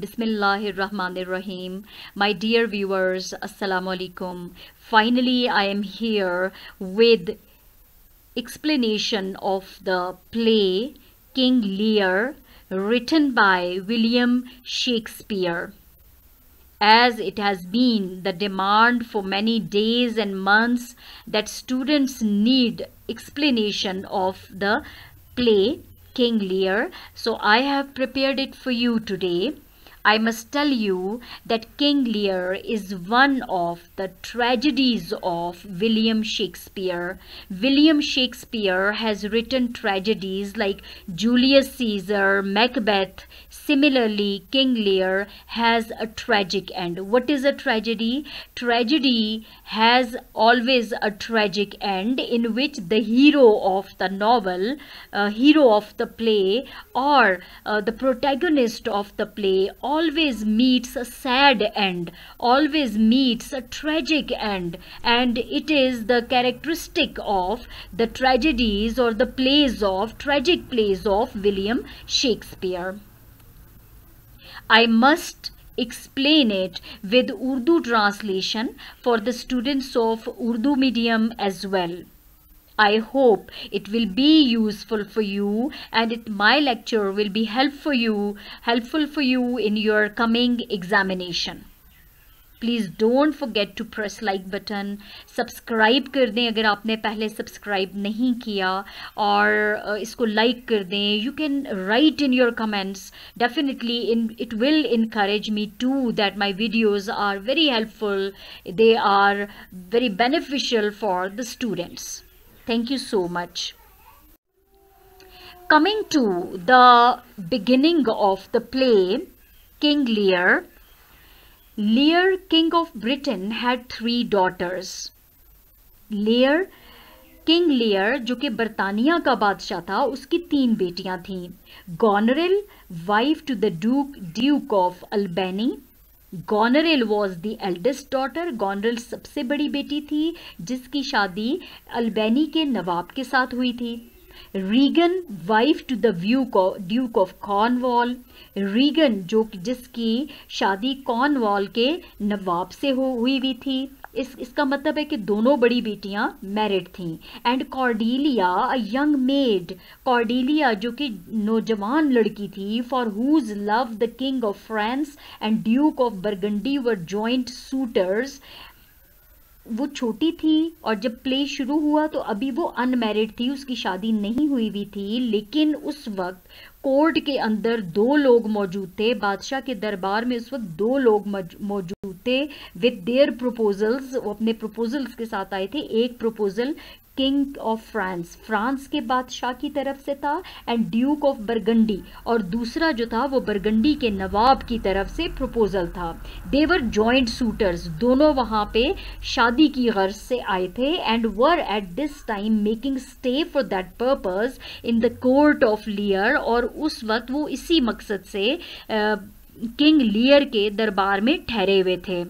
Bismillahirrahmanirrahim. My dear viewers, Assalamu alaikum. Finally, I am here with explanation of the play King Lear, written by William Shakespeare. As it has been the demand for many days and months that students need explanation of the play King Lear, so I have prepared it for you today. I must tell you that King Lear is one of the tragedies of William Shakespeare. William Shakespeare has written tragedies like Julius Caesar, Macbeth. Similarly, King Lear has a tragic end. What is a tragedy? Tragedy has always a tragic end in which the hero of the novel, hero of the play, or the protagonist of the play always meets a sad end, always meets a tragic end, and it is the characteristic of the tragedies or the plays of tragic plays of William Shakespeare. I must explain it with Urdu translation for the students of Urdu medium as well. I hope it will be useful for you, and my lecture will be helpful for you in your coming examination. Please don't forget to press like button. Subscribe कर दें अगर आपने पहले subscribe नहीं किया, और इसको like कर दें. You can write in your comments. Definitely it will encourage me too that my videos are very helpful. They are very beneficial for the students. Thank you so much. Coming to the beginning of the play King Lear. Lear, King of Britain, had 3 daughters. Lear, King Lear, जो कि बर्तानिया का बादशाह था, उसकी 3 बेटियां थीं. Goneril, wife to the Duke of Albany. Goneril was the eldest daughter. Goneril सबसे बड़ी बेटी थी जिसकी शादी अल्बेनी के नवाब के साथ हुई थी. Regan, wife to the Duke of Cornwall. Regan जिसकी शादी कॉर्नवॉल के नवाब से हुई हुई थी. इसका मतलब है कि दोनों बड़ी बेटियां मैरिड थीं. And Cordelia, a young maid. Cordelia जो कि नौजवान लड़की थी, for whose love the king of France and duke of Burgundy were joint suitors. वो छोटी थी और जब प्ले शुरू हुआ तो अभी वो अनमैरिड थी, उसकी शादी नहीं हुई हुई थी, लेकिन उस वक्त कोर्ट के अंदर 2 लोग मौजूद थे. बादशाह के दरबार में उस वक्त 2 लोग मौजूद थे विद देयर प्रपोजल्स. वो अपने प्रपोजल्स के साथ आए थे. एक प्रपोजल किंग ऑफ फ्रांस के बादशाह की तरफ से था, एंड ड्यूक ऑफ बर्गंडी, और दूसरा जो था वो बर्गंडी के नवाब की तरफ से प्रपोजल था. दे वर जॉइंट सूटर्स. दोनों वहां पे शादी की गर्ज से आए थे, and were at this time making stay for that purpose in the court of लियर. और उस वक्त वो इसी मकसद से किंग लियर के दरबार में ठहरे हुए थे.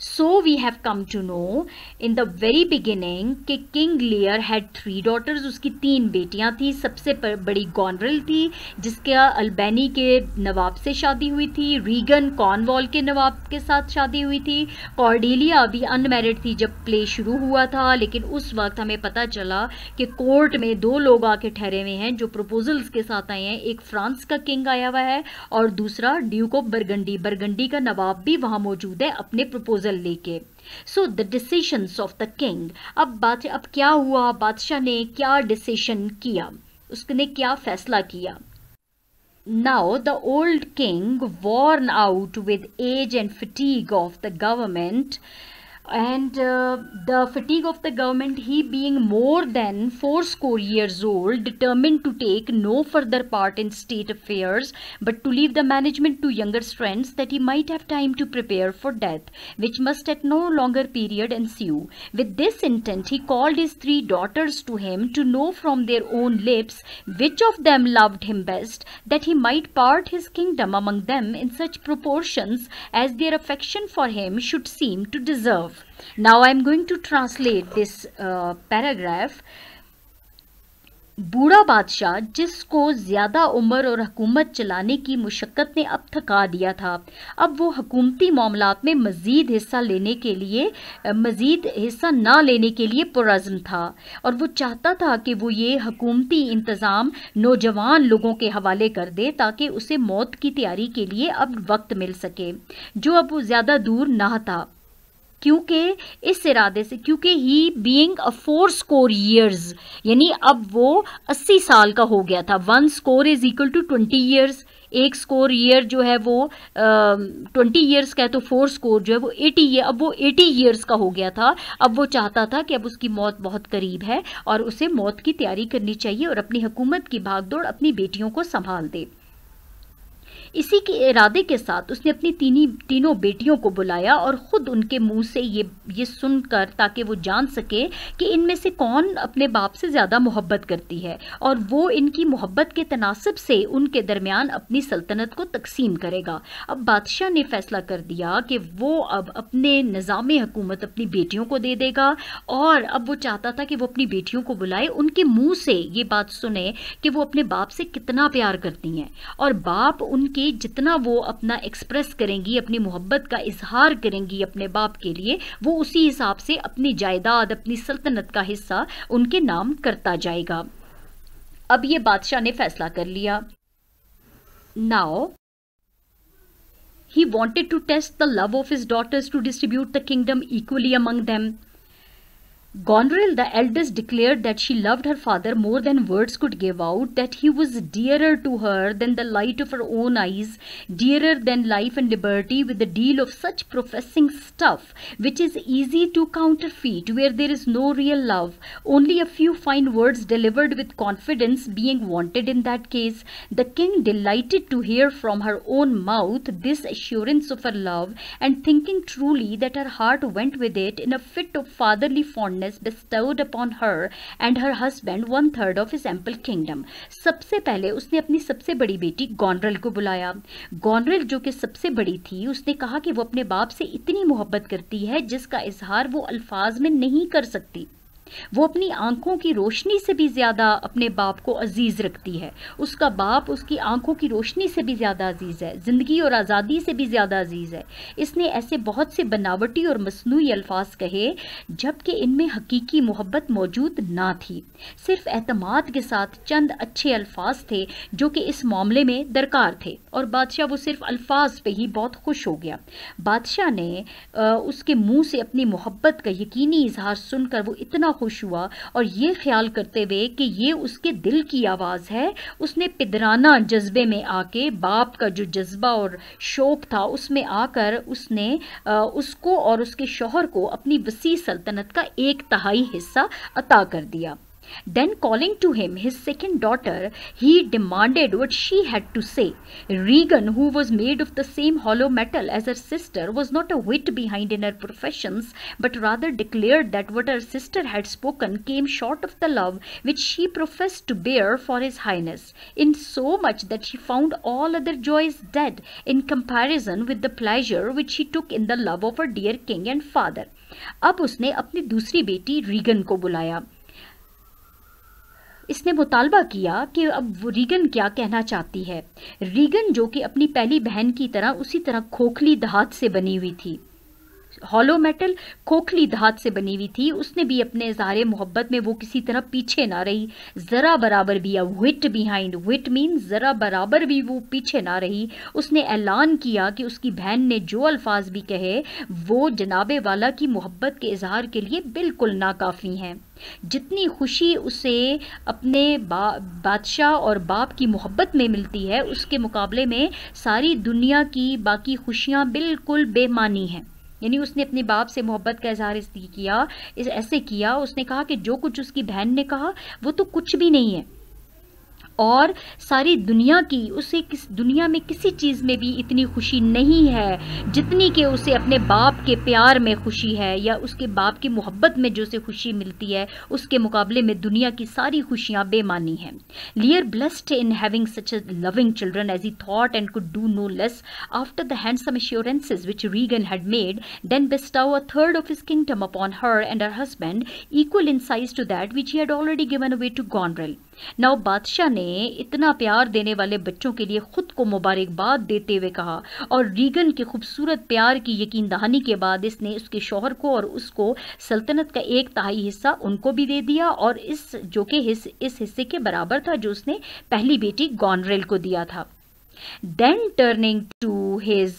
So we have come to know in the very beginning कि King Lear had 3 daughters. उसकी 3 बेटियां थी. सबसे बड़ी गॉनरल थी जिसके अल्बेनी के नवाब से शादी हुई थी. रीगन कॉर्नवॉल के नवाब के साथ शादी हुई थी. कॉर्डेलिया अभी अनमैरिड थी जब प्ले शुरू हुआ था, लेकिन उस वक्त हमें पता चला कि कोर्ट में 2 लोग आके ठहरे हुए हैं जो प्रपोजल्स के साथ आए हैं. एक फ्रांस का किंग आया हुआ है और दूसरा ड्यूक ऑफ बर्गंडी का नवाब भी वहां मौजूद है अपने प्रपोजल लेके. So the decisions of the king. अब क्या हुआ, बादशाह ने क्या डिसीजन किया, उसने क्या फैसला किया. Now the old king, worn out with age and fatigue of the government, he being more than 80 years old, determined to take no further part in state affairs, but to leave the management to younger friends, that he might have time to prepare for death, which must at no longer period ensue. With this intent he called his 3 daughters to him, to know from their own lips which of them loved him best, that he might part his kingdom among them in such proportions as their affection for him should seem to deserve. Now I am going to translate this paragraph. बूढ़ा बादशाह, जिसको ज़्यादा उम्र और हुकूमत चलाने की मुशक्क़त ने अब थका दिया था, अब वो हुकूमती मामलात में मज़ीद हिस्सा ना लेने के लिए पुरज़्म था, और वो चाहता था कि वो ये हुकूमती इंतज़ाम नौजवान लोगों के हवाले कर दे ताकि उसे मौत की तैयारी के लिए अब वक्त मिल सके, जो अब वो ज़्यादा दूर ना था। क्योंकि इस इरादे से, क्योंकि ही बीइंग अ 4 स्कोर ईयर्स, यानी अब वो 80 साल का हो गया था। 1 score is equal to 20 years. एक स्कोर ईयर जो है वो 20 ईयर्स का है, तो 4 स्कोर जो है वो 80 ईयर, अब वो 80 ईयर्स का हो गया था। अब वो चाहता था कि अब उसकी मौत बहुत करीब है और उसे मौत की तैयारी करनी चाहिए और अपनी हुकूमत की भागदौड़ अपनी बेटियों को संभाल दे। इसी के इरादे के साथ उसने अपनी तीनों बेटियों को बुलाया और ख़ुद उनके मुंह से ये सुनकर, ताकि वो जान सके कि इनमें से कौन अपने बाप से ज़्यादा मोहब्बत करती है, और वो इनकी मोहब्बत के तनासब से उनके दरमियान अपनी सल्तनत को तकसीम करेगा। अब बादशाह ने फैसला कर दिया कि वो अब अपने निज़ाम हुकूमत अपनी बेटियों को दे देगा, और अब वो चाहता था कि वो अपनी बेटियों को बुलाए, उनके मुँह से ये बात सुने कि वो अपने बाप से कितना प्यार करती हैं, और बाप उनके जितना वो अपना एक्सप्रेस करेंगी, अपनी मोहब्बत का इजहार करेंगी अपने बाप के लिए, वो उसी हिसाब से अपनी जायदाद, अपनी सल्तनत का हिस्सा उनके नाम करता जाएगा। अब ये बादशाह ने फैसला कर लिया। Now he wanted to test the love of his daughters to distribute the kingdom equally among them. Goneril, the eldest, declared that she loved her father more than words could give out, that he was dearer to her than the light of her own eyes, dearer than life and liberty, with a deal of such professing stuff, which is easy to counterfeit, where there is no real love, only a few fine words delivered with confidence being wanted in that case. The king, delighted to hear from her own mouth this assurance of her love, and thinking truly that her heart went with it in a fit of fatherly fondness, bestowed upon her and her husband 1/3 of his ample kingdom. सबसे पहले उसने अपनी सबसे बड़ी बेटी गॉनरल को बुलाया। गॉनरल, जो कि सबसे बड़ी थी, उसने कहा कि वो अपने बाप से इतनी मोहब्बत करती है जिसका इजहार वो अल्फाज में नहीं कर सकती। वो अपनी आंखों की रोशनी से भी ज़्यादा अपने बाप को अजीज़ रखती है। उसका बाप उसकी आंखों की रोशनी से भी ज़्यादा अजीज़ है, ज़िंदगी और आज़ादी से भी ज़्यादा अजीज़ है। इसने ऐसे बहुत से बनावटी और मसनूई अल्फाज कहे जबकि इनमें हकीकी मोहब्बत मौजूद ना थी। सिर्फ एतमाद के साथ चंद अच्छे अल्फाज थे जो कि इस मामले में दरकार थे, और बादशाह वो सिर्फ अल्फाज पे ही बहुत खुश हो गया। बादशाह ने उसके मुंह से अपनी मोहब्बत का यकीनी इजहार सुनकर वो इतना खुश हुआ, और ये ख्याल करते हुए कि ये उसके दिल की आवाज़ है, उसने पिदराना जज्बे में आके, बाप का जो जज्बा और शौक था उसमें आकर उसने उसको और उसके शौहर को अपनी वसी सल्तनत का 1/3 हिस्सा अता कर दिया। Then, calling to him his second daughter, he demanded what she had to say. Regan, who was made of the same hollow metal as her sister, was not a whit behind in her professions, but rather declared that what her sister had spoken came short of the love which she professed to bear for his highness, in so much that she found all other joys dead in comparison with the pleasure which she took in the love of her dear king and father. अब उसने अपनी दूसरी बेटी Regan को बुलाया। इसने मुतालबा किया कि अब वो रीगन क्या कहना चाहती है। रीगन, जो कि अपनी पहली बहन की तरह उसी तरह खोखली धात से बनी हुई थी, हॉलो मेटल खोखली धात से बनी हुई थी, उसने भी अपने इज़हार मोहब्बत में वो किसी तरह पीछे ना रही, ज़रा बराबर भी, विट बिहाइंड, विट मीन ज़रा बराबर भी वो पीछे ना रही। उसने ऐलान किया कि उसकी बहन ने जो अल्फाज भी कहे वो जनाबे वाला की मोहब्बत के इजहार के लिए बिल्कुल नाकाफ़ी हैं। जितनी खुशी उसे अपने बादशाह और बाप की मोहब्बत में मिलती है, उसके मुकाबले में सारी दुनिया की बाकी खुशियाँ बिल्कुल बेमानी हैं। यानी उसने अपने बाप से मोहब्बत का इजहार ऐसे किया, उसने कहा कि जो कुछ उसकी बहन ने कहा वो तो कुछ भी नहीं है, और सारी दुनिया की उसे दुनिया में किसी चीज़ में भी इतनी खुशी नहीं है जितनी कि उसे अपने बाप के प्यार में खुशी है, या उसके बाप की मोहब्बत में जो उसे खुशी मिलती है उसके मुकाबले में दुनिया की सारी खुशियाँ बेमानी हैं। Lear, blessed in having such loving children as he thought and could do no less after the handsome assurances which Regan had made, then bestow 1/3 of his kingdom upon her and her husband, equal in size to that which he had already given away to Goneril. Now बादशाह ने इतना प्यार देने वाले बच्चों के लिए खुद को मुबारकबाद देते हुए कहा, और रीगन के खूबसूरत प्यार की यकीन दहानी के बाद इसने उसके शौहर को और उसको सल्तनत का 1/3 हिस्सा उनको भी दे दिया, और इस हिस्से के बराबर था जो उसने पहली बेटी गॉनरेल को दिया था। Then turning to his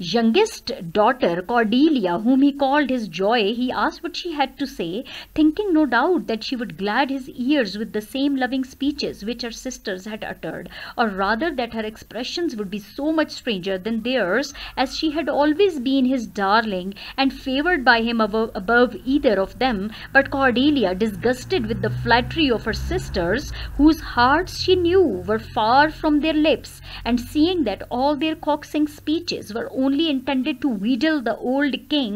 youngest daughter Cordelia, whom he called his joy, he asked what she had to say, thinking no doubt that she would glad his ears with the same loving speeches which her sisters had uttered, or rather that her expressions would be so much stranger than theirs, as she had always been his darling and favored by him above either of them. But Cordelia, disgusted with the flattery of her sisters, whose hearts she knew were far from their lips, and seeing that all their coaxing speeches were only intended to wheedle the old king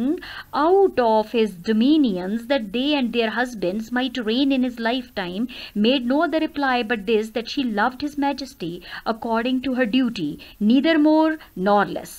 out of his dominions, that they and their husbands might reign in his lifetime, made no other reply but this, that she loved his majesty according to her duty, neither more nor less.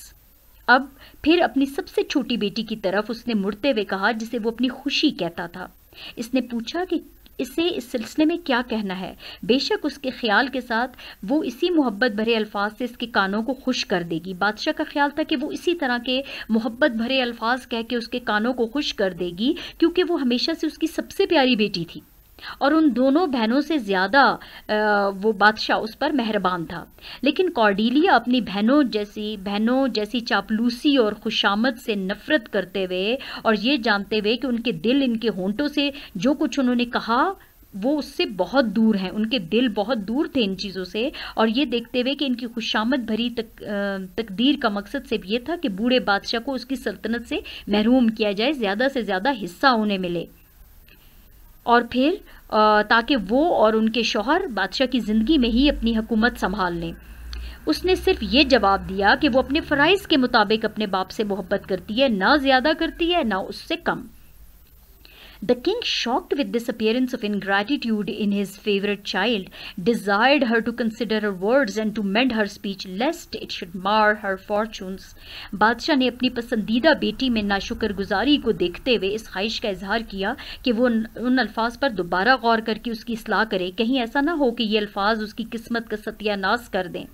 अब फिर अपनी सबसे छोटी बेटी की तरफ उसने मुड़ते हुए कहा, जिसे वो अपनी खुशी कहता था। इसने पूछा कि इसे इस सिलसिले में क्या कहना है। बेशक उसके ख्याल के साथ वो इसी मोहब्बत भरे अल्फाज से इसके कानों को खुश कर देगी। बादशाह का ख्याल था कि वो इसी तरह के मोहब्बत भरे अल्फाज कह के उसके कानों को खुश कर देगी, क्योंकि वो हमेशा से उसकी सबसे प्यारी बेटी थी और उन दोनों बहनों से ज़्यादा वो बादशाह उस पर मेहरबान था। लेकिन कॉर्डेलिया अपनी बहनों जैसी चापलूसी और खुशामद से नफरत करते हुए और ये जानते हुए कि उनके दिल इनके होंठों से जो कुछ उन्होंने कहा वो उससे बहुत दूर हैं, उनके दिल बहुत दूर थे इन चीज़ों से, और ये देखते हुए कि इनकी खुशामद भरी तकदीर का मकसद सिर्फ ये था कि बूढ़े बादशाह को उसकी सल्तनत से महरूम किया जाए, ज़्यादा से ज़्यादा हिस्सा उन्हें मिले, और फिर ताकि वो और उनके शौहर बादशाह की ज़िंदगी में ही अपनी हुकूमत संभाल लें। उसने सिर्फ ये जवाब दिया कि वो अपने फ़राइज़ के मुताबिक अपने बाप से मोहब्बत करती है, ना ज़्यादा करती है ना उससे कम। The king, shocked with this appearance of ingratitude in his favorite child, desired her to consider her words and to mend her speech, lest it should mar her fortunes. बादशाह ने अपनी पसंदीदा बेटी में नाशुक्रगुजारी को देखते हुए इस ख्वाहिश का इजहार किया कि वो उन अल्फाज पर दोबारा गौर करके उसकी इस्लाह करे, कहीं ऐसा ना हो कि ये अल्फाज उसकी किस्मत का सत्यानाश कर दें।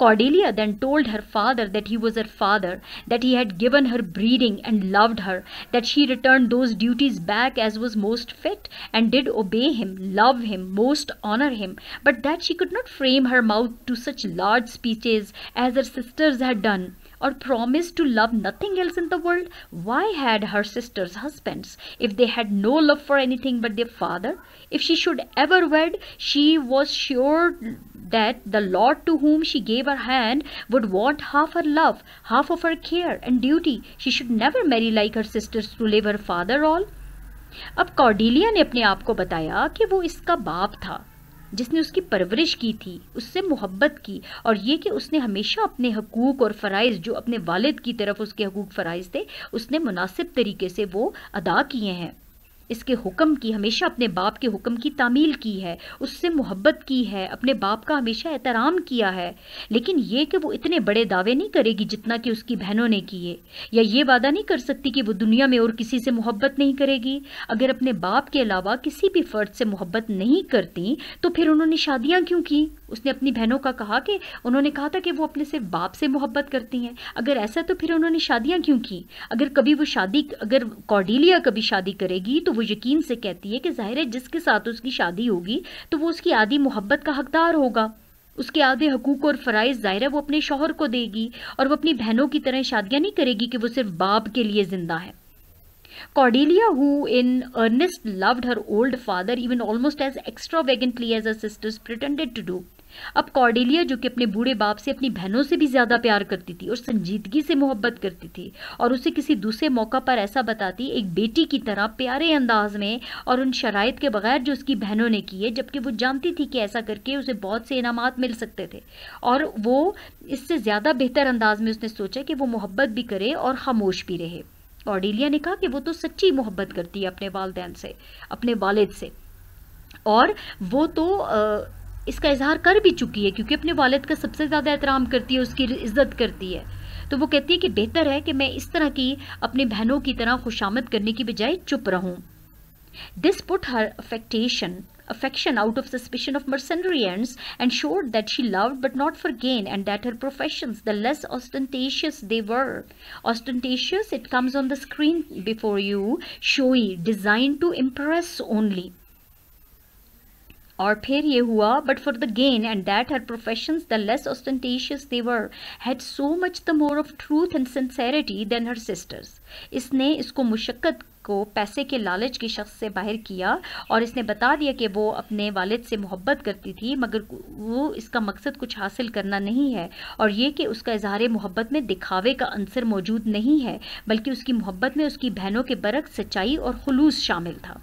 Cordelia then told her father that he was her father, that he had given her breeding and loved her, that she returned those duties back as was most fit, and did obey him, love him, most honor him, but that she could not frame her mouth to such large speeches as her sisters had done, or promised to love nothing else in the world. Why had her sisters husbands if they had no love for anything but their father? If she should ever wed, she was sure that the lord to whom she gave her hand would want half her love, half of her care and duty. She should never marry like her sisters to live her father all. अब Cordelia ने अपने आप को बताया कि वो इसका बाप था जिसने उसकी परवरिश की थी, उससे मोहब्बत की, और ये कि उसने हमेशा अपने हकूक़ और फ़राइज़ जो अपने वालिद की तरफ उसके हकूक़ फ़राइज़ थे उसने मुनासिब तरीके से वो अदा किए हैं। इसके हुक्म की, हमेशा अपने बाप के हुक्म की तामील की है, उससे मोहब्बत की है, अपने बाप का हमेशा एहतराम किया है। लेकिन ये कि वो इतने बड़े दावे नहीं करेगी जितना कि उसकी बहनों ने किए, या ये वादा नहीं कर सकती कि वो दुनिया में और किसी से मोहब्बत नहीं करेगी। अगर अपने बाप के अलावा किसी भी फ़र्द से मोहब्बत नहीं करती तो फिर उन्होंने शादियाँ क्यों की? उसने अपनी बहनों का कहा कि उन्होंने कहा था कि वो अपने सिर्फ बाप से मोहब्बत करती हैं। अगर ऐसा तो फिर उन्होंने शादियाँ क्यों की? अगर कॉर्डेलिया कभी शादी करेगी तो वो यकीन से कहती है कि जाहिर है जिसके साथ उसकी शादी होगी तो वो उसकी आधी मोहब्बत का हकदार होगा, उसके आधे हकूक़ और फ़राइज़ ज़ाहिर है वो अपने शौहर को देगी, और वो अपनी बहनों की तरह शादियाँ नहीं करेगी कि वो सिर्फ बाप के लिए ज़िंदा है। Cordelia, who in earnest loved her old father even almost as extravagantly as her sisters pretended to do. अब कॉर्डेलिया जो कि अपने बूढ़े बाप से अपनी बहनों से भी ज़्यादा प्यार करती थी और संजीदगी से मोहब्बत करती थी, और उसे किसी दूसरे मौका पर ऐसा बताती एक बेटी की तरह प्यारे अंदाज में और उन शराइत के बगैर जो उसकी बहनों ने किए, जबकि वो जानती थी कि ऐसा करके उसे बहुत से इनामात मिल सकते थे, और वो इससे ज़्यादा बेहतर अंदाज में उसने सोचा कि वो मोहब्बत भी करे और खामोश भी रहे। कॉर्डेलिया ने कहा कि वो तो सच्ची मोहब्बत करती है अपने वालिदैन से, अपने वालिद से, और वो तो इसका इजहार कर भी चुकी है क्योंकि अपने वालिद का सबसे ज़्यादा एहतराम करती है, उसकी इज़्ज़त करती है। तो वो कहती है कि बेहतर है कि मैं इस तरह की अपनी बहनों की तरह खुशामद करने की बजाय चुप रहूं। This put her affection out of suspicion of mercenary ends and showed that she loved but not for gain, and that her professions, the less ostentatious they were. Ostentatious, it comes on the screen before you, showy, designed to impress only. और फिर ये हुआ, but for the gain, and that her professions, the less ostentatious they were, had so much the more of truth and sincerity than her sisters. इसने इसको मुशक्कत को पैसे के लालच के शख्स से बाहर किया और इसने बता दिया कि वो अपने वालिद से मोहब्बत करती थी, मगर वो इसका मकसद कुछ हासिल करना नहीं है, और ये कि उसका इजहार मोहब्बत में दिखावे का अंसर मौजूद नहीं है, बल्कि उसकी मोहब्बत में उसकी बहनों के बरक सच्चाई और खुलूस शामिल था.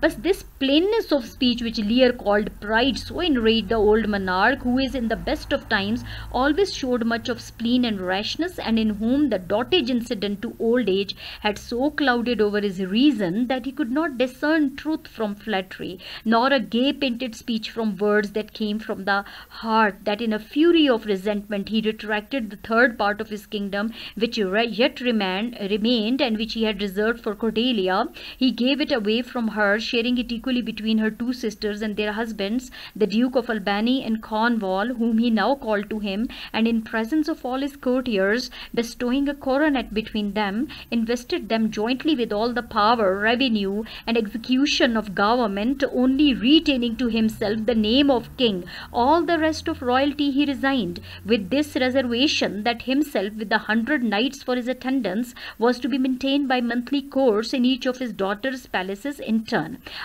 But this plainness of speech which Lear called pride so enraged the old monarch, who is in the best of times always showed much of spleen and rashness, and in whom the dotage incident to old age had so clouded over his reason that he could not discern truth from flattery, nor a gay painted speech from words that came from the heart, that in a fury of resentment he retracted the third part of his kingdom which yet remained and which he had reserved for Cordelia. He gave it away from her, sharing it equally between her two sisters and their husbands, the Duke of Albany and Cornwall, whom he now called to him, and in presence of all his courtiers, bestowing a coronet between them, invested them jointly with all the power, revenue, and execution of government, only retaining to himself the name of king. All the rest of royalty he resigned, with this reservation, that himself, with the 100 knights for his attendants, was to be maintained by monthly course in each of his daughters' palaces in turn.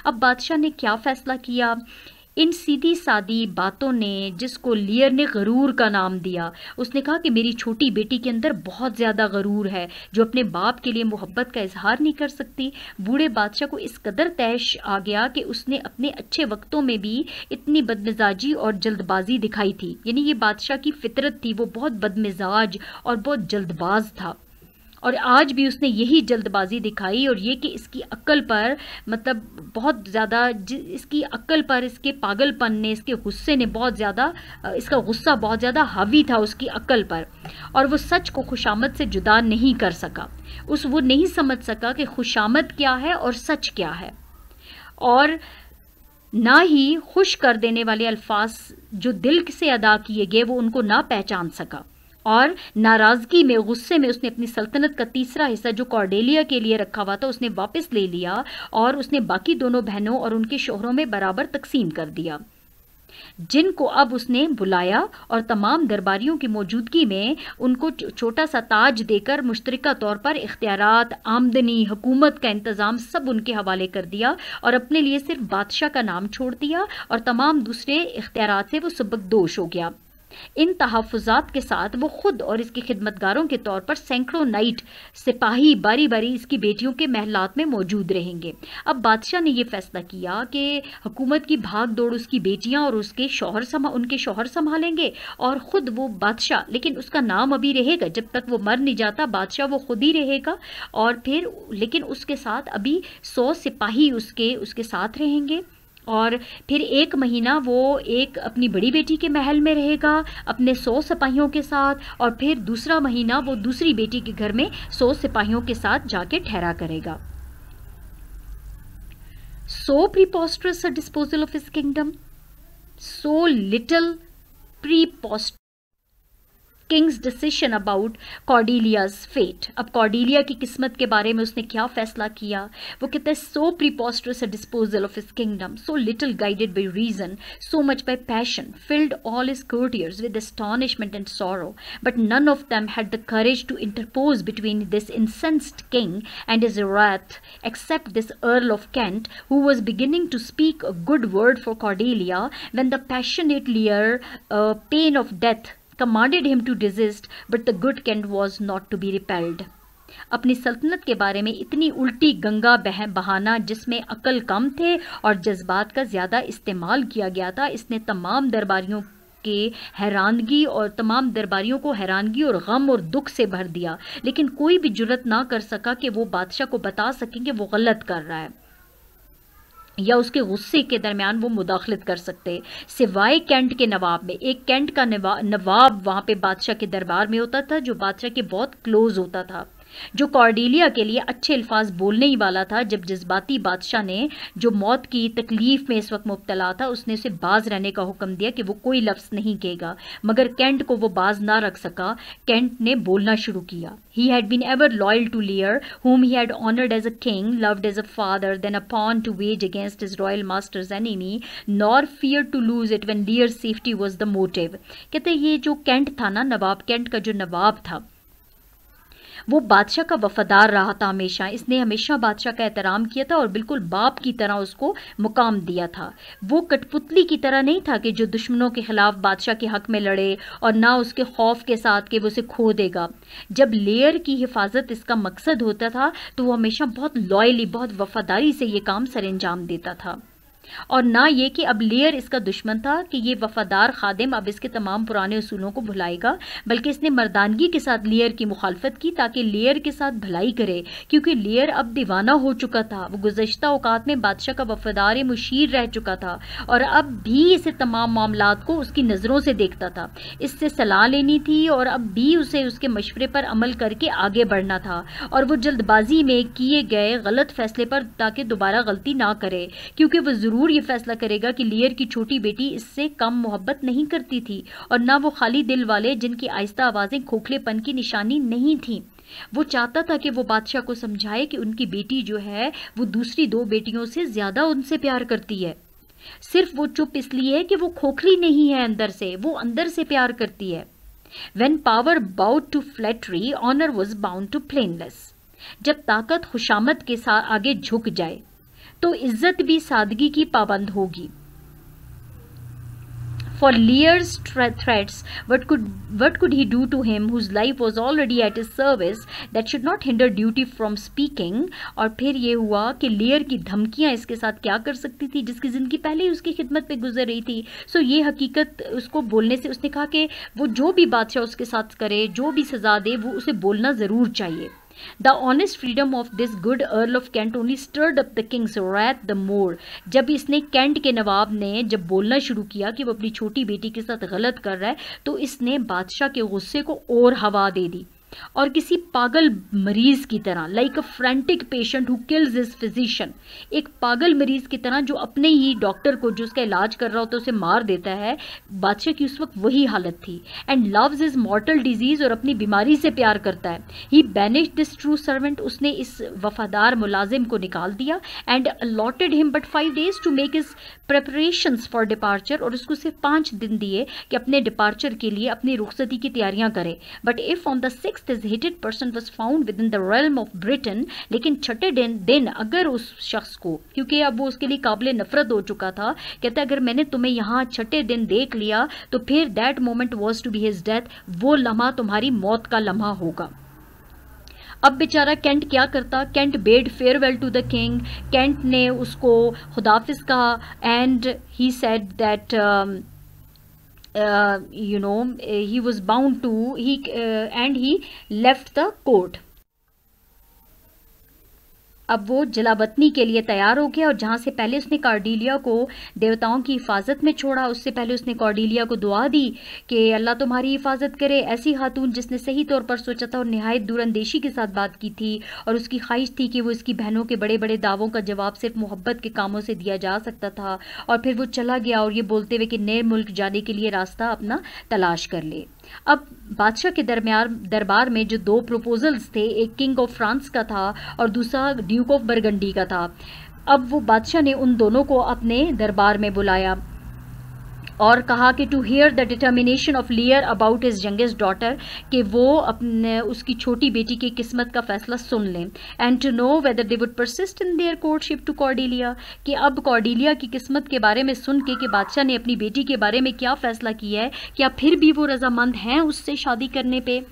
अब बादशाह ने क्या फैसला किया? इन सीधी सादी बातों ने, जिसको लियर ने गरूर का नाम दिया, उसने कहा कि मेरी छोटी बेटी के अंदर बहुत ज़्यादा गरूर है, जो अपने बाप के लिए मोहब्बत का इजहार नहीं कर सकती. बूढ़े बादशाह को इस कदर तैश आ गया कि उसने अपने अच्छे वक्तों में भी इतनी बदमिजाजी और जल्दबाजी दिखाई थी. यानी ये बादशाह की फितरत थी, वो बहुत बदमिजाज और बहुत जल्दबाज था, और आज भी उसने यही जल्दबाजी दिखाई. और ये कि इसकी अक्ल पर, मतलब बहुत ज़्यादा, इसकी अक्ल पर इसके पागलपन ने, इसके गुस्से ने बहुत ज़्यादा, इसका गुस्सा बहुत ज़्यादा हावी था उसकी अक्ल पर, और वो सच को खुशामद से जुदा नहीं कर सका. वो नहीं समझ सका कि खुशामद क्या है और सच क्या है, और ना ही खुश कर देने वाले अल्फाज जो दिल से अदा किए गए वो उनको ना पहचान सका. और नाराज़गी में, गुस्से में, उसने अपनी सल्तनत का तीसरा हिस्सा जो कॉर्डेलिया के लिए रखा हुआ था उसने वापस ले लिया, और उसने बाकी दोनों बहनों और उनके शोहरों में बराबर तकसीम कर दिया, जिनको अब उसने बुलाया और तमाम दरबारियों की मौजूदगी में उनको छोटा सा ताज देकर मुश्तरका तौर पर इख्तियारात, आमदनी, हुकूमत का इंतज़ाम सब उनके हवाले कर दिया, और अपने लिए सिर्फ बादशाह का नाम छोड़ दिया, और तमाम दूसरे इख्तियारात से वो सबकदोश हो गया. इन तहफ़्फ़ुज़ात के साथ वो खुद और इसकी खिदमतगारों के तौर पर सैकड़ों नाइट सिपाही बारी बारी इसकी बेटियों के महलात में मौजूद रहेंगे. अब बादशाह ने यह फैसला किया कि हुकूमत की भाग दौड़ उसकी बेटियां और उनके शौहर संभालेंगे, और ख़ुद वो बादशाह, लेकिन उसका नाम अभी रहेगा जब तक वो मर नहीं जाता, बादशाह वो खुद ही रहेगा. और फिर लेकिन उसके साथ अभी 100 सिपाही उसके साथ रहेंगे, और फिर 1 महीना वो अपनी बड़ी बेटी के महल में रहेगा अपने 100 सिपाहियों के साथ, और फिर दूसरा महीना वो दूसरी बेटी के घर में 100 सिपाहियों के साथ जाके ठहरा करेगा. So preposterous a disposal of his kingdom, so little preposterous king's decision about Cordelia's fate. अब कॉर्डेलिया की किस्मत के बारे में उसने क्या फैसला किया? वो कहते हैं so preposterous a disposal of his kingdom, so little guided by reason, so much by passion, filled all his courtiers with astonishment and sorrow, but none of them had the courage to interpose between this incensed king and his wrath, except this Earl of Kent, who was beginning to speak a good word for Cordelia, when the passionate Lear, pain of death, commanded him to desist, but the good Kent was not to be repelled. अपनी सल्तनत के बारे में इतनी उल्टी गंगा बहाना, जिसमें अकल कम थे और जज्बात का ज़्यादा इस्तेमाल किया गया था, इसने तमाम दरबारियों को हैरानगी और गम और दुख से भर दिया. लेकिन कोई भी जुर्रत ना कर सका कि वो बादशाह को बता सकें कि वो गलत कर रहा है, या उसके गुस्से के दरमियान वो मुदाखलत कर सकते, सिवाय कैंट के नवाब में. एक कैंट का नवाब वहाँ पे बादशाह के दरबार में होता था, जो बादशाह के बहुत क्लोज होता था. जो कॉर्डेलिया के लिए अच्छे अल्फाज बोलने ही वाला था, जब जज्बाती बादशाह ने, जो मौत की तकलीफ में इस वक्त मुब्तला था, उसने उसे बाज रहने का हुक्म दिया कि वो कोई लफ्ज़ नहीं कहेगा, मगर कैंट को वो बाज ना रख सका। कैंट ने बोलना शुरू किया। He had been ever loyal to Lear, whom he had honored as a king, loved as a father, then a pawn to wage against his royal master's enemy, nor feared to lose it when Lear's safety was the motive. कहते ये जो cantt था ना, नवाब cantt का जो नवाब था, वो बादशाह का वफादार रहा था हमेशा। इसने हमेशा बादशाह का एहतराम किया था और बिल्कुल बाप की तरह उसको मुकाम दिया था। वो कठपुतली की तरह नहीं था कि जो दुश्मनों के खिलाफ बादशाह के हक में लड़े, और ना उसके खौफ के साथ कि वो उसे खो देगा। जब लेयर की हिफाजत इसका मकसद होता था तो वो हमेशा बहुत लॉयली, बहुत वफादारी से ये काम सरअंजाम देता था। और ना ये कि अब लेयर इसका दुश्मन था कि ये वफादार खादिम अब इसके तमाम पुराने उसूलों को भुलाएगा, बल्कि इसने मर्दानगी के साथ लेयर की मुखालफत की ताकि लेयर के साथ भलाई करे, क्योंकि लेयर अब दीवाना हो चुका था। वो गुज़श्ता औकात में बादशाह का वफादार मुशीर रह चुका था और अब भी इसे तमाम मामलात को उसकी नज़रों से देखता था। इससे सलाह लेनी थी और अब भी उसे उसके मशवरे पर अमल करके आगे बढ़ना था, और वो जल्दबाजी में किए गए गलत फैसले पर ताकि दोबारा गलती ना करे, क्योंकि वो ज़रूर ये फैसला करेगा कि लेयर की छोटी बेटी इससे कम मोहब्बत नहीं करती थी, और ना वो खाली दिल वाले जिनकी आहिस्ता आवाज़ें खोखलेपन की निशानी नहीं थी। वो चाहता था कि वो बादशाह को समझाए कि उनकी बेटी जो है वो दूसरी 2 बेटियों से ज़्यादा उनसे प्यार करती है। सिर्फ वो चुप इसलिए है कि वो खोखली नहीं है अंदर से, वो अंदर से प्यार करती है। When power bowed to flattery, honor was bound to plainness. जब ताकत खुशामद के साथ आगे झुक जाए तो इज्जत भी सादगी की पाबंद होगी। For Lear's threats, what could he do to him whose life was already at his service that should not hinder duty from speaking? और फिर ये हुआ कि लेयर की धमकियां इसके साथ क्या कर सकती थी जिसकी ज़िंदगी पहले ही उसकी खिदमत पे गुजर रही थी। सो ये हकीकत उसको बोलने से, उसने कहा कि वो जो भी बादशाह उसके साथ करे, जो भी सज़ा दे, वो उसे बोलना ज़रूर चाहिए। The honest freedom of this good Earl of Kent only stirred up the king's wrath the more. जब इसने कैंट के नवाब ने जब बोलना शुरू किया कि वो अपनी छोटी बेटी के साथ गलत कर रहा है, तो इसने बादशाह के गुस्से को और हवा दे दी, और किसी पागल मरीज की तरह, like a frantic patient who kills his physician, एक पागल मरीज की तरह जो अपने ही डॉक्टर को जो उसका इलाज कर रहा होता है उसे मार देता है, बादशाह की उस वक्त वही हालत थी। And loves his mortal disease, और अपनी बीमारी से प्यार करता है। He banished this true servant, उसने इस वफादार मुलाजिम को निकाल दिया। And allotted him but 5 days to make his preparations for departure, और उसको सिर्फ 5 दिन दिए कि अपने डिपार्चर के लिए अपनी रुखसती की तैयारियां करे। But if on the 6th his hated person was found within the realm of Britain, लेकिन छठे दिन अगर उस शख्स को, क्योंकि अब वो उसके लिए काबिल नफरत हो चुका था, कहता अगर मैंने तुम्हें यहाँ छठे दिन देख लिया तो फिर that moment was to be his death, वो लम्हा तुम्हारी मौत का लम्हा होगा। अब बेचारा कैंट क्या करता? Kent bade farewell to the king. Kent ने उसको खुदाफिज कहा, and he said that he was bound to, and he left the court. अब वो जलावतनी के लिए तैयार हो गया, और जहाँ से पहले उसने कॉर्डेलिया को देवताओं की हिफाजत में छोड़ा, उससे पहले उसने कॉर्डेलिया को दुआ दी कि अल्लाह तुम्हारी हिफाजत करे। ऐसी खातून जिसने सही तौर पर सोचा था और नहायत दूरअंदेशी के साथ बात की थी, और उसकी ख्वाहिश थी कि वो इसकी बहनों के बड़े बड़े दावों का जवाब सिर्फ मोहब्बत के कामों से दिया जा सकता था। और फिर वो चला गया और ये बोलते हुए कि नए मुल्क जाने के लिए रास्ता अपना तलाश कर ले। अब बादशाह के दरबार में जो 2 प्रपोजल्स थे, एक किंग ऑफ फ्रांस का था और दूसरा ड्यूक ऑफ बरगंडी का था। अब वो बादशाह ने उन दोनों को अपने दरबार में बुलाया और कहा कि to hear the determination of Lear about his youngest daughter, कि वो अपने उसकी छोटी बेटी की किस्मत का फैसला सुन लें। And to know whether they would persist in their courtship to Cordelia, कि अब कॉर्डेलिया की किस्मत के बारे में सुन के कि बादशाह ने अपनी बेटी के बारे में क्या फैसला किया है, क्या फिर भी वो रजामंद हैं उससे शादी करने पे।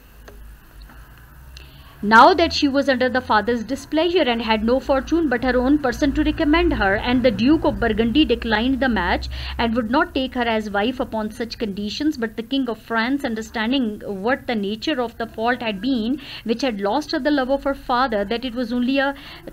Now that she was under the father's displeasure and had no fortune but her own person to recommend her, and the Duke of Burgundy declined the match and would not take her as wife upon such conditions, but the King of France, understanding what the nature of the fault had been which had lost her the love of her father, that it was only a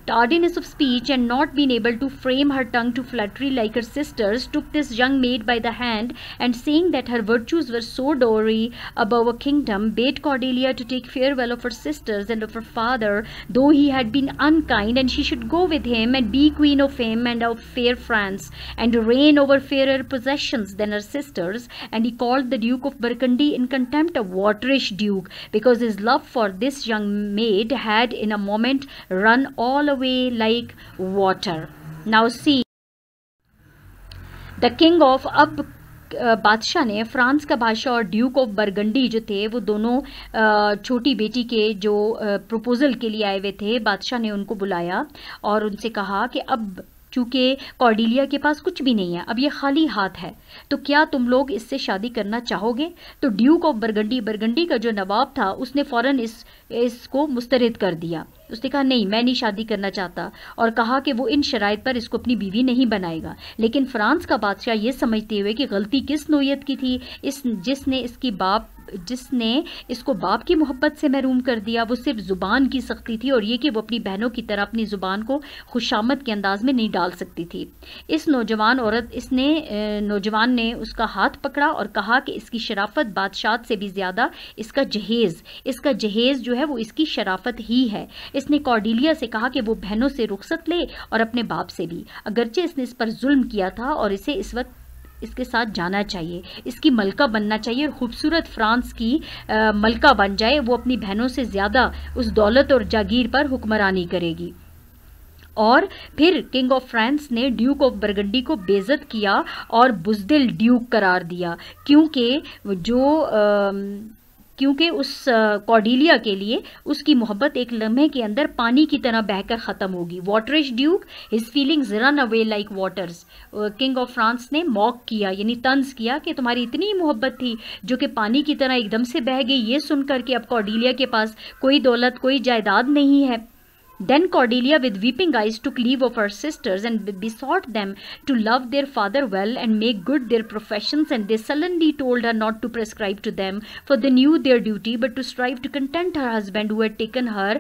tardiness of speech and not being able to frame her tongue to flattery like her sisters, took this young maid by the hand, and saying that her virtues were so dowry above a kingdom, bade Cordelia to take farewell of her sisters and husband of her father, though he had been unkind, and she should go with him and be queen of him and of fair France, and reign over fairer possessions than her sisters. And he called the Duke of Burgundy in contempt a waterish duke, because his love for this young maid had in a moment run all away like water. Now see, the king of बादशाह ने France का बादशाह और Duke of burgundy जो थे वो दोनों छोटी बेटी के जो प्रपोजल के लिए आए हुए थे, बादशाह ने उनको बुलाया और उनसे कहा कि अब चूँकि कॉर्डेलिया के पास कुछ भी नहीं है, अब ये खाली हाथ है, तो क्या तुम लोग इससे शादी करना चाहोगे? तो ड्यूक ऑफ बरगंडी का जो नवाब था उसने फ़ौरन इसको मुस्तरद कर दिया। उसने कहा नहीं, मैं नहीं शादी करना चाहता, और कहा कि वो इन शराइत पर इसको अपनी बीवी नहीं बनाएगा। लेकिन फ्रांस का बादशाह ये समझते हुए कि गलती किस नौयत की थी, जिसने इसको बाप की मोहब्बत से महरूम कर दिया, वो सिर्फ ज़ुबान की सख्ती थी और ये कि वो अपनी बहनों की तरह अपनी ज़ुबान को खुशामद के अंदाज में नहीं डाल सकती थी। इस नौजवान ने उसका हाथ पकड़ा और कहा कि इसकी शराफत बादशाह से भी ज़्यादा इसका जहेज़ जो है वो इसकी शराफत ही है। इसने कॉर्डेलिया से कहा कि वो बहनों से रुखसत ले और अपने बाप से भी, अगरचे इसने इस पर जुल्म किया था और इसे इस वक्त इसके साथ जाना चाहिए, इसकी मलका बनना चाहिए और खूबसूरत फ्रांस की मलका बन जाए। वो अपनी बहनों से ज़्यादा उस दौलत और जागीर पर हुक्मरानी करेगी। और फिर किंग ऑफ फ्रांस ने ड्यूक ऑफ बरगंडी को बेइज्जत किया और बुज़दिल ड्यूक करार दिया, क्योंकि उस कॉर्डेलिया के लिए उसकी मोहब्बत एक लम्हे के अंदर पानी की तरह बहकर ख़त्म होगी। Waterish duke, his feelings run away like waters. King of France ने मॉक किया, यानी तंज किया कि तुम्हारी इतनी मोहब्बत थी जो कि पानी की तरह एकदम से बह गई, ये सुनकर कि अब कॉर्डेलिया के पास कोई दौलत कोई जायदाद नहीं है। Then Cordelia, with weeping eyes, took leave of her sisters and besought them to love their father well and make good their professions, and they sullenly told her not to prescribe to them, for they knew their duty, but to strive to content her husband who had taken her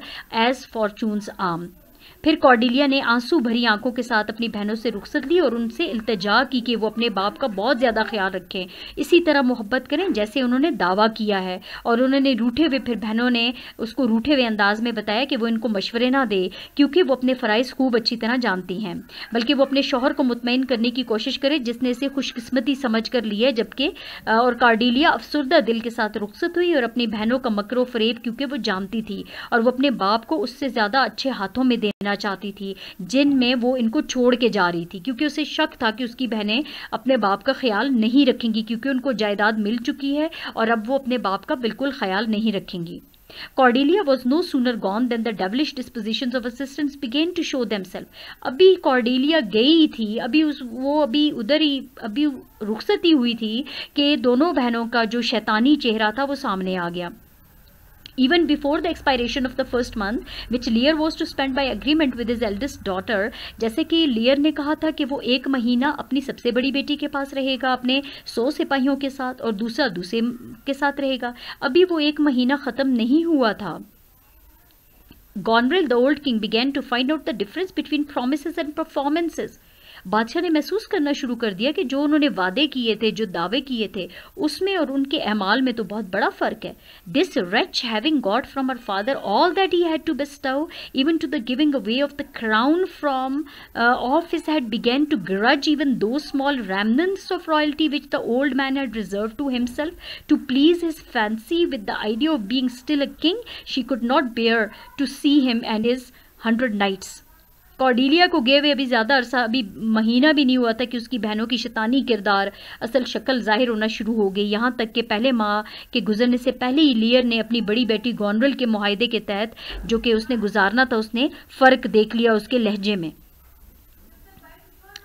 as fortune's arm. फिर Cordelia ने आंसू भरी आंखों के साथ अपनी बहनों से रुखसत ली और उनसे इल्तिजा की कि वो अपने बाप का बहुत ज़्यादा ख्याल रखें, इसी तरह मोहब्बत करें जैसे उन्होंने दावा किया है। और उन्होंने फिर बहनों ने उसको रूठे हुए अंदाज में बताया कि वो इनको मशवरे ना दे, क्योंकि वो अपने फ़राइज़ खूब अच्छी तरह जानती हैं, बल्कि वो अपने शौहर को मुतमईन करने की कोशिश करे जिसने इसे खुशकिस्मती समझ कर लिया। जबकि और कॉर्डेलिया अफसुर्दा दिल के साथ रुखसत हुई और अपनी बहनों का मकरो फ़रेब क्योंकि वो जानती थी और वो अपने बाप को उससे ज़्यादा अच्छे हाथों में देना चाहती थी जिनमें वो इनको छोड़ के जा रही थी, क्योंकि उसे शक था कि उसकी बहनें अपने बाप का ख्याल नहीं रखेंगी, क्योंकि उनको जायदाद मिल चुकी है और अब वो अपने बाप का बिल्कुल ख्याल नहीं रखेंगी। Cordelia was no sooner gone than the devilish dispositions of assistants began to show themselves. अभी कॉर्डेलिया गई थी, अभी रुखसती हुई थी कि दोनों बहनों का जो शैतानी चेहरा था वो सामने आ गया। Even before the expiration of the first month, which Lear was to spend by agreement with his eldest daughter, जैसे कि लियर ने कहा था कि वो 1 महीना अपनी सबसे बड़ी बेटी के पास रहेगा अपने 100 सिपाहियों के साथ और दूसरे के साथ रहेगा, अभी वो 1 महीना ख़त्म नहीं हुआ था। Gonril, the old king, began to find out the difference between promises and performances. बादशाह ने महसूस करना शुरू कर दिया कि जो उन्होंने वादे किए थे, जो दावे किए थे, उसमें और उनके अमाल में तो बहुत बड़ा फ़र्क है। This wretch, having got from her father all that he had to bestow, even to the giving away of the crown from off his head, began to grudge even those small remnants of royalty which the old man had reserved to himself to please his fancy. With the idea of being still a king, she could not bear to see him and his 100 knights. Cordelia को गए हुए अभी ज़्यादा अरसा, अभी महीना भी नहीं हुआ था कि उसकी बहनों की शैतानी किरदार असल शक्ल ज़ाहिर होना शुरू हो गई। यहाँ तक कि पहले माह के गुजरने से पहले ही लियर ने अपनी बड़ी बेटी गॉनरल के मुआहदे के तहत जो कि उसने गुजारना था, उसने फ़र्क देख लिया उसके लहजे में।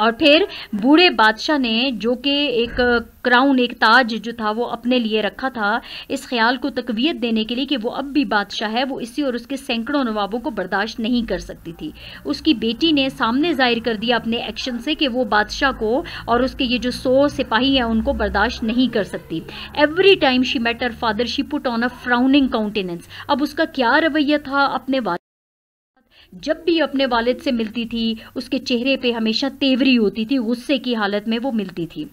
और फिर बूढ़े बादशाह ने जो कि एक क्राउन, एक ताज जो था वो अपने लिए रखा था, इस ख्याल को तकवीत देने के लिए कि वो अब भी बादशाह है, वो इसी और उसके सैकड़ों नवाबों को बर्दाश्त नहीं कर सकती थी। उसकी बेटी ने सामने जाहिर कर दिया अपने एक्शन से कि वो बादशाह को और उसके ये जो 100 सिपाही हैं उनको बर्दाश्त नहीं कर सकती। Every time she met her father she put on a frowning countenance. अब उसका क्या रवैया था अपने जब भी अपने वालिद से मिलती थी उसके चेहरे पे हमेशा तेवरी होती थी, गुस्से की हालत में वो मिलती थी।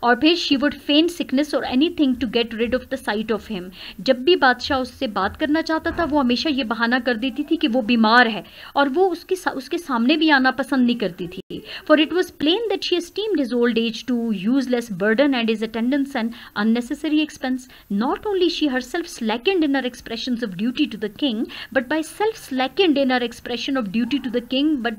और फिर शी वुड फेन सिकनेस और anything to get rid of the sight of him. जब भी बादशाह उससे बात करना चाहता था वो हमेशा ये बहाना कर देती थी कि वो बीमार है, और वो उसके सामने भी आना पसंद नहीं करती थी। For it was plain that she esteemed his old age too useless burden and his attendance and unnecessary expense. Not only she herself slackened in her expressions of duty to the king, but by slackened in her expression of duty to the king, but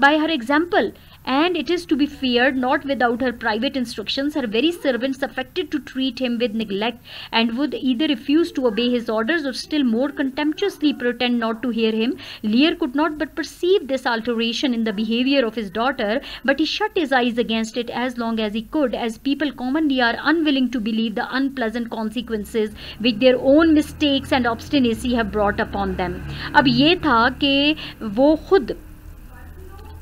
by her example. And it is to be feared, not without her private instructions, her very servants affected to treat him with neglect, and would either refuse to obey his orders or still more contemptuously pretend not to hear him. Lear could not but perceive this alteration in the behavior of his daughter, but he shut his eyes against it as long as he could, as people commonly are unwilling to believe the unpleasant consequences which their own mistakes and obstinacy have brought upon them. अब ये था कि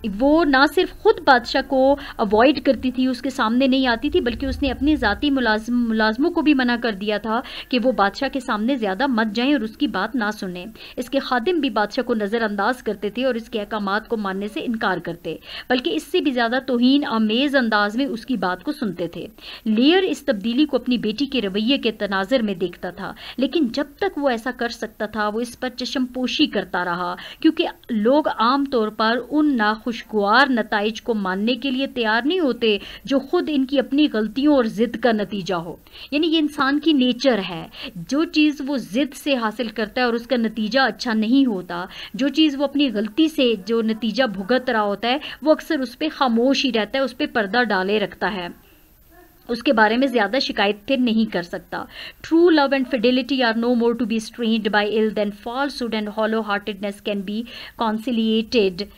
वो ना सिर्फ खुद बादशाह को अवॉइड करती थी, उसके सामने नहीं आती थी, बल्कि उसने अपने ज़ाती मुलाजमों को भी मना कर दिया था कि वो बादशाह के सामने ज़्यादा मत जाएं और उसकी बात ना सुने। इसके खादिम भी बादशाह को नज़रअंदाज करते थे और इसके अहकामात को मानने से इनकार करते, बल्कि इससे भी ज़्यादा तौहीन आमेज़ अंदाज में उसकी बात को सुनते थे। लेयर इस तब्दीली को अपनी बेटी के रवैये के तनाज़र में देखता था, लेकिन जब तक वो ऐसा कर सकता था वो इस पर चशमपोशी करता रहा, क्योंकि लोग आम तौर पर उन नाखुशगवार नताइज को मानने के लिए तैयार नहीं होते जो खुद इनकी अपनी गलतियों और जिद का नतीजा हो। यानी ये इंसान की नेचर है, जो चीज़ वो जिद से हासिल करता है और उसका नतीजा अच्छा नहीं होता, जो चीज़ वो अपनी गलती से जो नतीजा भुगत रहा होता है, वो अक्सर उस पर खामोश ही रहता है, उस पर पर्दा डाले रखता है, उसके बारे में ज़्यादा शिकायत फिर नहीं कर सकता। True love and fidelity are no more to be strained by ill then falsehood and hollow heartedness can be conciliated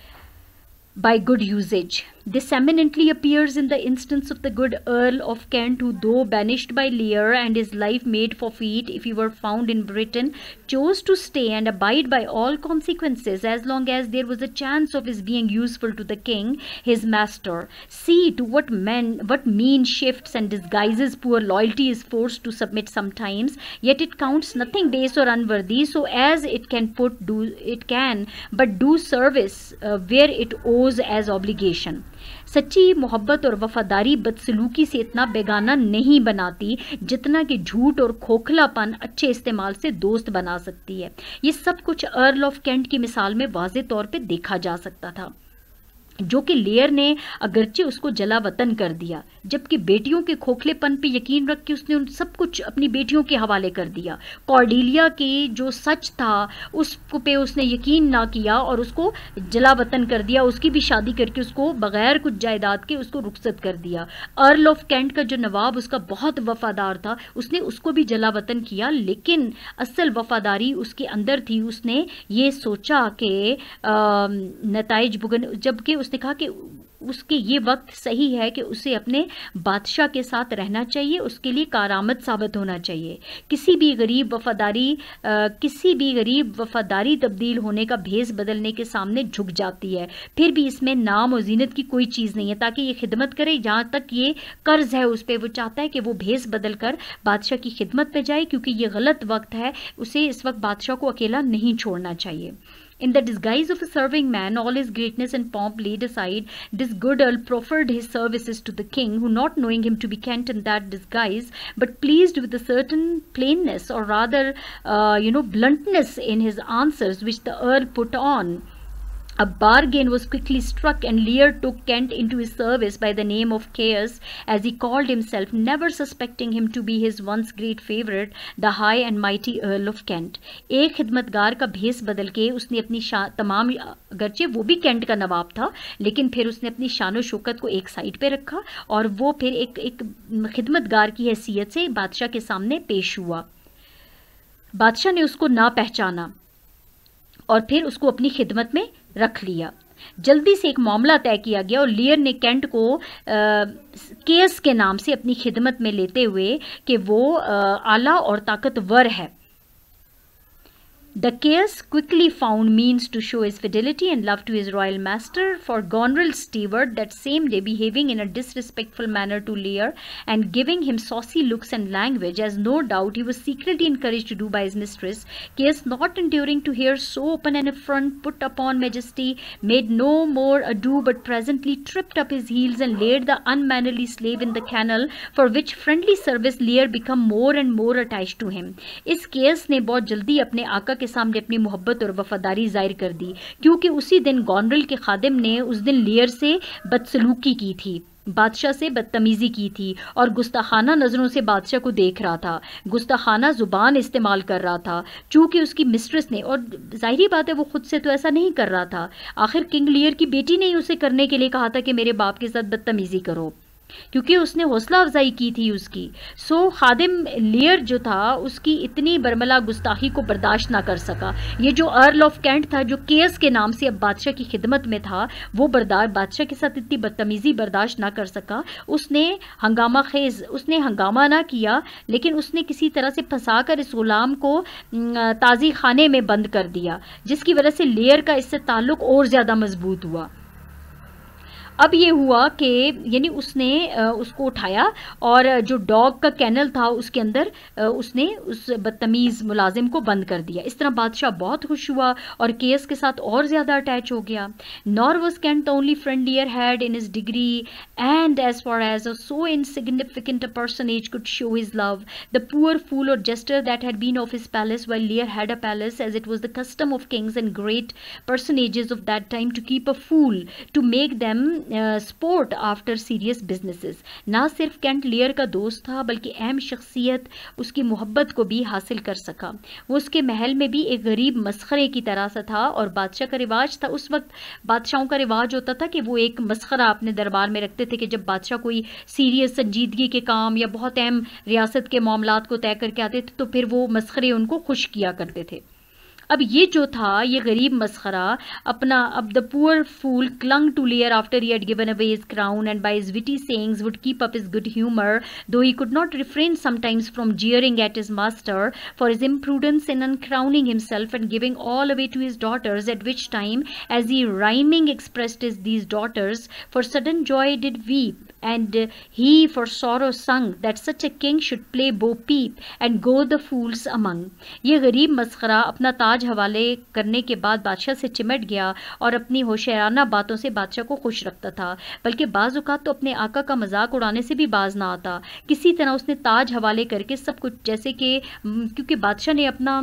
by good usage. This eminently appears in the instance of the good Earl of Kent, who, though banished by Lear and his life made forfeit if he were found in Britain, chose to stay and abide by all consequences as long as there was a chance of his being useful to the king, his master. See to what mean shifts and disguises poor loyalty is forced to submit sometimes, yet it counts nothing base or unworthy, so as it can but do service where it owes as obligation. सच्ची मोहब्बत और वफादारी बदसलूकी से इतना बेगाना नहीं बनाती जितना कि झूठ और खोखलापन अच्छे इस्तेमाल से दोस्त बना सकती है। ये सब कुछ अर्ल ऑफ केंट की मिसाल में वाज़े तौर पे देखा जा सकता था, जो कि लेयर ने अगरचे उसको जला वतन कर दिया, जबकि बेटियों के खोखलेपन पे यकीन रख के उसने उन सब कुछ अपनी बेटियों के हवाले कर दिया। कॉर्डेलिया के जो सच था उस पे उसने यकीन ना किया और उसको जला वतन कर दिया, उसकी भी शादी करके उसको बगैर कुछ जायदाद के उसको रुखसत कर दिया। अर्ल ऑफ केंट का जो नवाब उसका बहुत वफादार था, उसने उसको भी जला वतन किया, लेकिन असल वफादारी उसके अंदर थी। उसने ये सोचा कि नताइज भुगन, जबकि उसने कहा कि उसके ये वक्त सही है कि उसे अपने बादशाह के साथ रहना चाहिए, उसके लिए कारामद साबित होना चाहिए। किसी भी गरीब वफादारी तब्दील होने का भेस बदलने के सामने झुक जाती है, फिर भी इसमें नाम और जीनत की कोई चीज़ नहीं है, ताकि ये खिदमत करे। जहाँ तक ये कर्ज है उस पर, वो चाहता है कि वो भेस बदल कर बादशाह की खिदमत में जाए, क्योंकि ये गलत वक्त है, उसे इस वक्त बादशाह को अकेला नहीं छोड़ना चाहिए। In the disguise of a serving man, all his greatness and pomp laid aside, this good earl proffered his services to the king, who, not knowing him to be Kent in that disguise, but pleased with a certain plainness, or rather, bluntness in his answers, which the earl put on, a bargain was quickly struck, and Lear took Kent into his service by the name of Caius, as he called himself, never suspecting him to be his once great favourite, the high and mighty Earl of Kent. एक खिदमतगार का भेस बदल के उसने अपनी तमाम, अगरचे वो भी केंट का नवाब था, लेकिन फिर उसने अपनी शान शौकत को एक साइड पे रखा और वो फिर एक खिदमतगार की हैसियत से बादशाह के सामने पेश हुआ। बादशाह ने उसको ना पहचाना और फिर उसको अपनी खिदमत में रख लिया। जल्दी से एक मामला तय किया गया और लियर ने केंट को केस के नाम से अपनी खिदमत में लेते हुए कि वो आला और ताकतवर है। The chaos quickly found means to show his fidelity and love to his royal master, for Goneril's steward that same day behaving in a disrespectful manner to Lear and giving him saucy looks and language, as no doubt he was secretly encouraged to do by his mistress, Chaos, not enduring to hear so open an affront put upon majesty, made no more ado but presently tripped up his heels and laid the unmannerly slave in the kennel, for which friendly service Lear become more and more attached to him. इस case ने बहुत जल्दी अपने आका के सामने अपनी मोहब्बत और वफादारी जाहिर कर दी, क्योंकि उसी दिन गोनरिल के खादिम ने उस दिन लियर से बदसलूकी की थी, बादशाह से बदतमीज़ी की थी और गुस्ताखाना नज़रों से बादशाह को देख रहा था, गुस्ताखाना ज़ुबान इस्तेमाल कर रहा था, चूँकि उसकी मिस्ट्रेस ने, और ज़ाहिरी बात है वो ख़ुद से तो ऐसा नहीं कर रहा था, आखिर किंग लियर की बेटी ने ही उसे करने के लिए कहा था कि मेरे बाप के साथ बदतमीज़ी करो, क्योंकि उसने हौसला अफजाई की थी उसकी। सो खादिम लियर जो था उसकी इतनी बरमला गुस्ताखी को बर्दाश्त ना कर सका। ये जो अर्ल ऑफ कैंट था, जो केस के नाम से अब बादशाह की खिदमत में था, वो बादशाह के साथ इतनी बदतमीज़ी बर्दाश्त ना कर सका। उसने हंगामा ना किया, लेकिन उसने किसी तरह से फंसा कर इस गुलाम को ताज़ी खाने में बंद कर दिया, जिसकी वजह से लियर का इससे ताल्लुक़ और ज़्यादा मजबूत हुआ। अब ये हुआ कि यानी उसने उसको उठाया और जो डॉग का कैनल था उसके अंदर उसने उस बदतमीज़ मुलाजिम को बंद कर दिया। इस तरह बादशाह बहुत खुश हुआ और केस के साथ और ज़्यादा अटैच हो गया। Nor was Kent the only friend Lear had in his degree, and as far as a so insignificant a personage could show his love, the poor fool or jester that had been of his palace while Lear had a palace, as it was the custom of kings and great personages of that time to keep a fool to make them sport after serious businesses. ना सिर्फ cantt लियर का दोस्त था, बल्कि अहम शख्सियत उसकी मोहब्बत को भी हासिल कर सका। वो उसके महल में भी एक गरीब मस्खरे की तरह सा था, और बादशाह का रिवाज था, उस वक्त बादशाहों का रिवाज होता था कि वो एक मस्खरा अपने दरबार में रखते थे कि जब बादशाह कोई सीरियस संजीदगी के काम या बहुत अहम रियासत के मामलात को तय करके आते थे तो फिर वो मस्खरे उनको खुश किया करते थे। अब ये जो था, ये गरीब मस्खरा अपना, अब the poor fool clung to Lear after he had given away his crown and by his witty sayings would keep up his good humour, though he could not refrain sometimes from jeering at his master for his imprudence in uncrowning himself and giving all away to his daughters, at which time, as he rhyming expressed these daughters, for sudden joy did weep, and he for sorrow sung that such a king should play bo peep and go the fools among। ये गरीब मस्खरा अपना ताज हवाले करने के बाद बादशाह से चिमट गया और अपनी होशियाराना बातों से बादशाह को खुश रखता था, बल्कि बाज़ औक़ात तो अपने आका का मजाक उड़ाने से भी बाज ना आता। किसी तरह उसने ताज हवाले करके सब कुछ, जैसे कि क्योंकि बादशाह ने अपना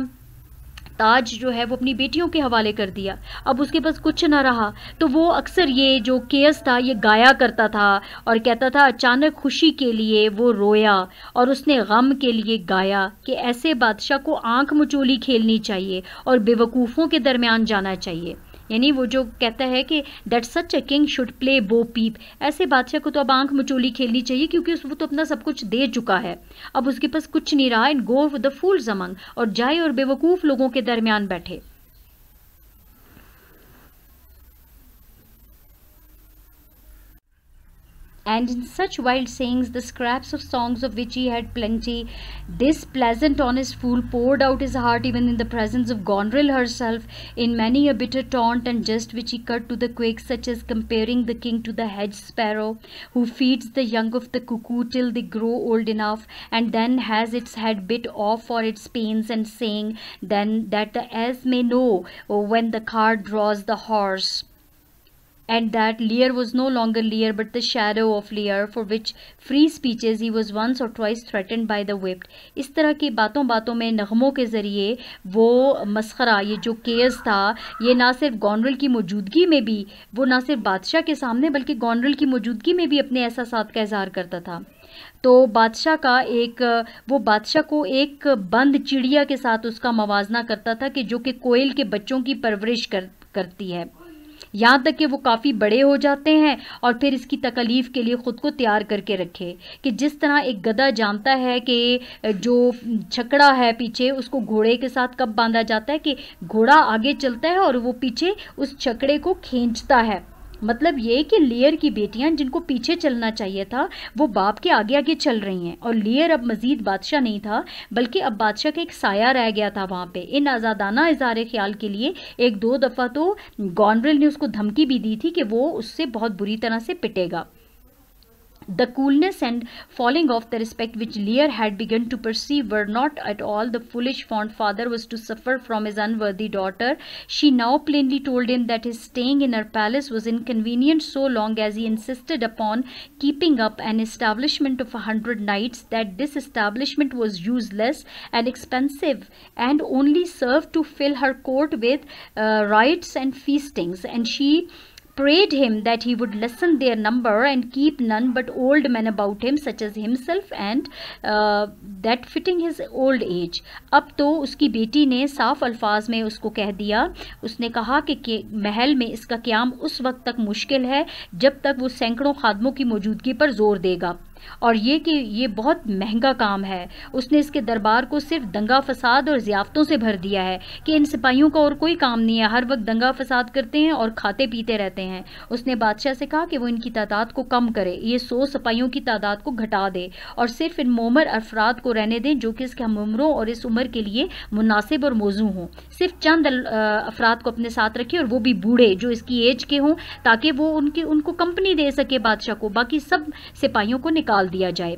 ताज जो है वो अपनी बेटियों के हवाले कर दिया, अब उसके पास कुछ ना रहा, तो वो अक्सर ये जो केस था ये गाया करता था और कहता था अचानक खुशी के लिए वो रोया और उसने गम के लिए गाया कि ऐसे बादशाह को आंख मचोली खेलनी चाहिए और बेवकूफ़ों के दरमियान जाना चाहिए। यानी वो जो कहता है कि that such a king should play बो पीप, ऐसे बादशाह को तो अब आंख मचोली खेलनी चाहिए, क्योंकि वो तो अपना सब कुछ दे चुका है, अब उसके पास कुछ नहीं रहा। And go with the fools among, और जाए और बेवकूफ़ लोगों के दरमियान बैठे। And in such wild sayings, the scraps of songs of which he had plenty, this pleasant honest fool poured out his heart even in the presence of Goneril herself, in many a bitter taunt and jest which he cut to the quick, such as comparing the king to the hedge sparrow, who feeds the young of the cuckoo till they grow old enough, and then has its head bit off for its pains, and saying then that the ass may know when the cart draws the horse, and that Lear was no longer Lear but the shadow of Lear, for which free speeches he was once or twice threatened by the whipped। इस तरह की बातों बातों में नगमों के ज़रिए वो मस्खरा, ये जो केस था, ये ना सिर्फ गोनरिल की मौजूदगी में भी, वो ना सिर्फ बादशाह के सामने बल्कि गोनरिल की मौजूदगी में भी अपने एहसासात का इजहार करता था। तो बादशाह का वो बादशाह को एक बंद चिड़िया के साथ उसका मवाजना करता था कि जो कि कोयल के बच्चों की परवरिश करती है, यहाँ तक कि वो काफ़ी बड़े हो जाते हैं और फिर इसकी तकलीफ़ के लिए ख़ुद को तैयार करके रखे, कि जिस तरह एक गधा जानता है कि जो छकड़ा है पीछे उसको घोड़े के साथ कब बांधा जाता है कि घोड़ा आगे चलता है और वो पीछे उस छकड़े को खींचता है, मतलब ये कि लियर की बेटियां जिनको पीछे चलना चाहिए था वो बाप के आगे आगे चल रही हैं, और लियर अब मजीद बादशाह नहीं था बल्कि अब बादशाह का एक साया रह गया था वहाँ पे। इन आज़ादाना इज़हार ख्याल के लिए एक दो दफ़ा तो गॉनरेल ने उसको धमकी भी दी थी कि वो उससे बहुत बुरी तरह से पिटेगा। The coolness and falling off the respect which Lear had begun to perceive were not at all the foolish fond father was to suffer from his unworthy daughter. She now plainly told him that his staying in her palace was inconvenient so long as he insisted upon keeping up an establishment of 100 knights, that this establishment was useless and expensive and only served to fill her court with riots and feastings, and she prayed him that he would lessen their number and keep none but old men about him such as himself, and that fitting his old age. अब तो उसकी बेटी ने साफ अल्फाज में उसको कह दिया, उसने कहा कि महल में इसका क़याम उस वक्त तक मुश्किल है जब तक वो सैकड़ों खादमों की मौजूदगी पर जोर देगा, और ये कि ये बहुत महंगा काम है। उसने इसके दरबार को सिर्फ दंगा फसाद और ज़ियाफ़तों से भर दिया है कि इन सिपाहियों का और कोई काम नहीं है, हर वक्त दंगा फसाद करते हैं और खाते पीते रहते हैं। उसने बादशाह से कहा कि वो इनकी तादाद को कम करे, ये 100 सिपाहियों की तादाद को घटा दे और सिर्फ इन मोमर अफराद को रहने दें जो कि इसके हम उम्रों और इस उम्र के लिए मुनासिब और मौजू हों। सिर्फ चंद अफराद को अपने साथ रखे, और वो भी बूढ़े जो इसकी एज के हों, ताकि वो उनको कंपनी दे सके बादशाह को, बाकी सब सिपाहियों को निकाल दिया जाए।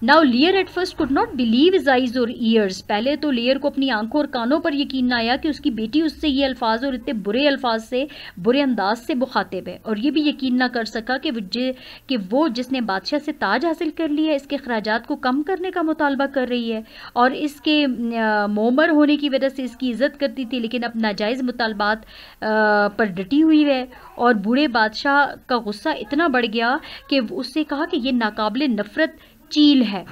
Now Lear at first could not believe his eyes or ears. पहले तो लियर को अपनी आंखों और कानों पर यकीन न आया कि उसकी बेटी उससे ये अल्फाज और इतने बुरे अल्फाज से, बुरे अंदाज से मुखातिब है, और ये भी यकीन ना कर सका कि वो जिसने बादशाह से ताज हासिल कर लिया इसके खराजात को कम करने का मुतालबा कर रही है और इसके मोमर होने की वजह से इसकी इज़्ज़त करती थी, लेकिन अब नाजायज़ मुतालबात पर डटी हुई है। और बूढ़े बादशाह का गुस्सा इतना बढ़ गया कि उससे कहा कि ये नाकाबिले नफ़रत चील है।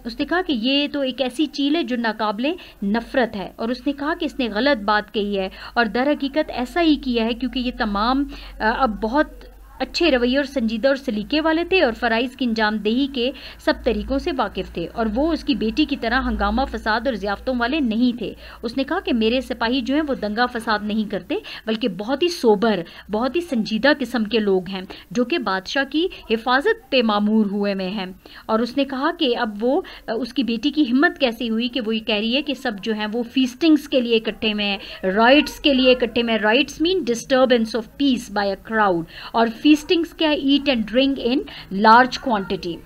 उसने कहा कि ये तो एक ऐसी चील है जो नाकाबिले नफ़रत है, और उसने कहा कि इसने गलत बात कही है और दर हकीकत ऐसा ही किया है क्योंकि ये तमाम अब बहुत अच्छे रवैये और संजीदा और सलीके वाले थे और फ़राइज़ की अंजामदेही के सब तरीक़ों से वाकिफ़ थे, और वो उसकी बेटी की तरह हंगामा फसाद और ज़ियाफ़तों वाले नहीं थे। उसने कहा कि मेरे सिपाही जो हैं वो दंगा फसाद नहीं करते बल्कि बहुत ही सोबर, बहुत ही संजीदा किस्म के लोग हैं जो कि बादशाह की हिफाजत पे मामूर हुए में हैं। और उसने कहा कि अब वो उसकी बेटी की हिम्मत कैसे हुई कि वो ये कह रही है कि सब जो हैं वो फीस्टिंग्स के लिए इकट्ठे में, राइट्स के लिए इकट्ठे में। Riots mean disturbance of peace by a crowd, और feastings क्या, eat and drink in large quantity।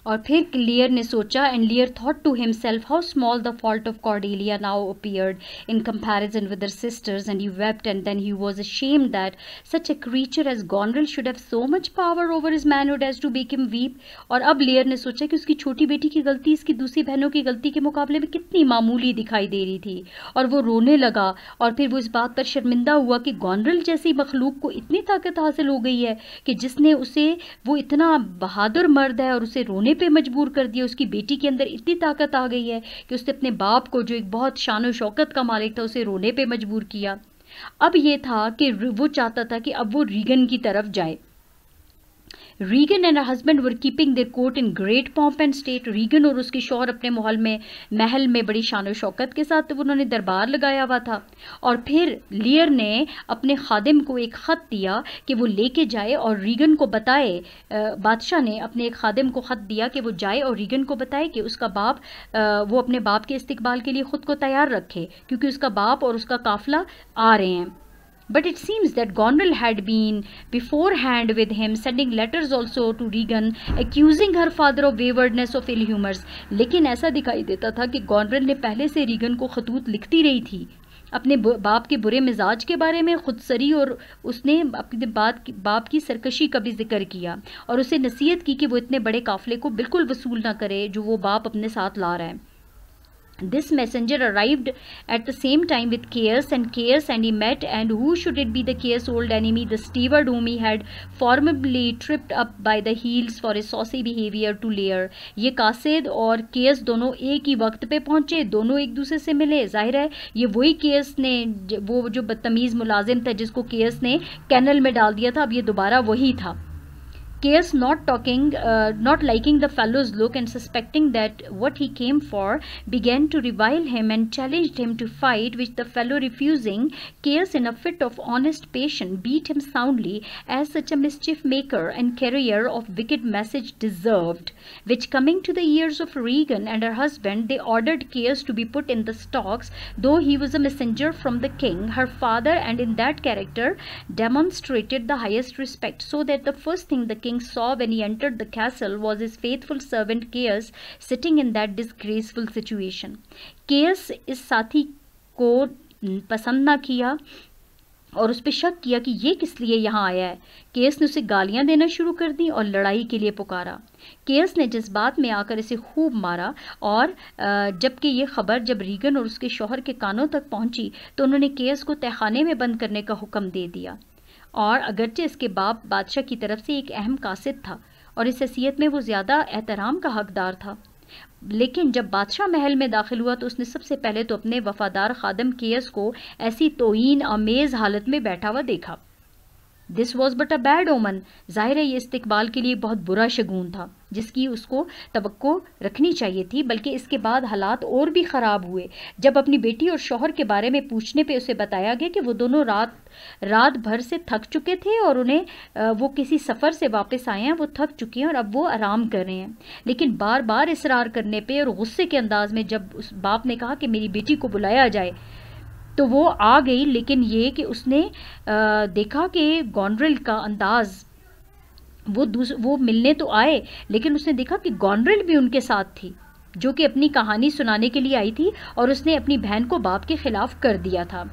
और फिर लियर ने सोचा, and Lear thought to himself how small the fault of Cordelia now appeared in comparison with her sisters, and he wept and then he was ashamed that such a creature as Goneril should have so much power over his manhood as to make him weep। और अब लियर ने सोचा कि उसकी छोटी बेटी की गलती इसकी दूसरी बहनों की गलती के मुकाबले में कितनी मामूली दिखाई दे रही थी, और वो रोने लगा। और फिर वो इस बात पर शर्मिंदा हुआ कि Goneril जैसी मखलूक को इतनी ताकत हासिल हो गई है कि जिसने उसे, वो इतना बहादुर मर्द है और उसे रोने पे मजबूर कर दिया। उसकी बेटी के अंदर इतनी ताकत आ गई है कि उसने अपने बाप को, जो एक बहुत शान और शौकत का मालिक था, उसे रोने पे मजबूर किया। अब ये था कि वो चाहता था कि अब वो रीगन की तरफ जाए। Regan and husband were keeping their court in great pomp and state. Regan और उसके शौहर अपने महल में बड़ी शान और शौकत के साथ उन्होंने दरबार लगाया हुआ था। और फिर लियर ने अपने खादिम को एक ख़त दिया कि वो लेके जाए और रीगन को बताए। बादशाह ने अपने एक खादिम को ख़त दिया कि वो जाए और रीगन को बताए कि उसका बाप, वो अपने बाप के इस्तिकबाल के लिए ख़ुद को तैयार रखे क्योंकि उसका बाप और उसका काफ़िला आ रहे हैं। But it seems that Goneril had been beforehand with him, sending letters also to Regan, accusing her father of waywardness of ill humors। लेकिन ऐसा दिखाई देता था कि Goneril ने पहले से रीगन को खतूत लिखती रही थी अपने बाप के बुरे मिजाज के बारे में, खुदसरी, और उसने अपने बाप की सरकशी का भी जिक्र किया और उसे नसीहत की कि वो इतने बड़े काफिले को बिल्कुल वसूल ना करे जो वो बाप अपने साथ ला रहा है। This messenger arrived at the same time with Chaos, and he met, and who should it be, the Chaos' old enemy, the steward whom he had formidably tripped up by the heels for his saucy behavior to Lear। ये कासिद और Chaos दोनों एक ही वक्त पे पहुंचे, दोनों एक दूसरे से मिले। जाहिर है ये वही Chaos ने, वो जो बदतमीज़ मुलाजिम था जिसको Chaos ने कैनल में डाल दिया था, अब ये दोबारा वही था। Chaos, not liking the fellow's look and suspecting that what he came for, began to revile him and challenged him to fight, which the fellow refusing, Chaos, in a fit of honest passion, beat him soundly, as such a mischief maker and carrier of wicked message deserved, which coming to the ears of Regan and her husband, they ordered Chaos to be put in the stocks, though he was a messenger from the king, her father, and in that character demonstrated the highest respect, so that the first thing the king saw when he entered the castle was his faithful servant Chaos sitting in that disgraceful situation. Chaos इस साथी को पसंद ना किया और उस पर शक किया कि ये किस लिए यहाँ आया है। केस ने उसे गालियाँ देना शुरू कर दी और लड़ाई के लिए पुकारा। केस ने जज्बात में आकर इसे खूब मारा और जबकि ये खबर जब रीगन और उसके शौहर के कानों तक पहुँची तो उन्होंने केस को तहखाने में बंद करने का हुक्म दे दिया। और अगरचे इसके बाप बादशाह की तरफ से एक अहम कासिद था और इस हैसियत में वो ज़्यादा एहतराम का हकदार था, लेकिन जब बादशाह महल में दाखिल हुआ तो उसने सबसे पहले तो अपने वफादार खादम केयस को ऐसी तोहीन आमेज़ हालत में बैठा हुआ देखा। This was but a bad ओमन। ज़ाहिर है ये इस्तिकबाल के लिए बहुत बुरा शगुन था जिसकी उसको तवक्को रखनी चाहिए थी, बल्कि इसके बाद हालात और भी ख़राब हुए जब अपनी बेटी और शौहर के बारे में पूछने पे उसे बताया गया कि वो दोनों रात भर से थक चुके थे और उन्हें वो किसी सफ़र से वापस आए हैं, वो थक चुके हैं और अब वो आराम कर रहे हैं। लेकिन बार बार इसरार करने पे और गुस्से के अंदाज में जब उस बाप ने कहा कि मेरी बेटी को बुलाया जाए तो वो आ गई, लेकिन ये कि उसने देखा कि गॉनरेल का अंदाज़, वो मिलने तो आए लेकिन उसने देखा कि गॉनरेल भी उनके साथ थी जो कि अपनी कहानी सुनाने के लिए आई थी और उसने अपनी बहन को बाप के खिलाफ कर दिया था।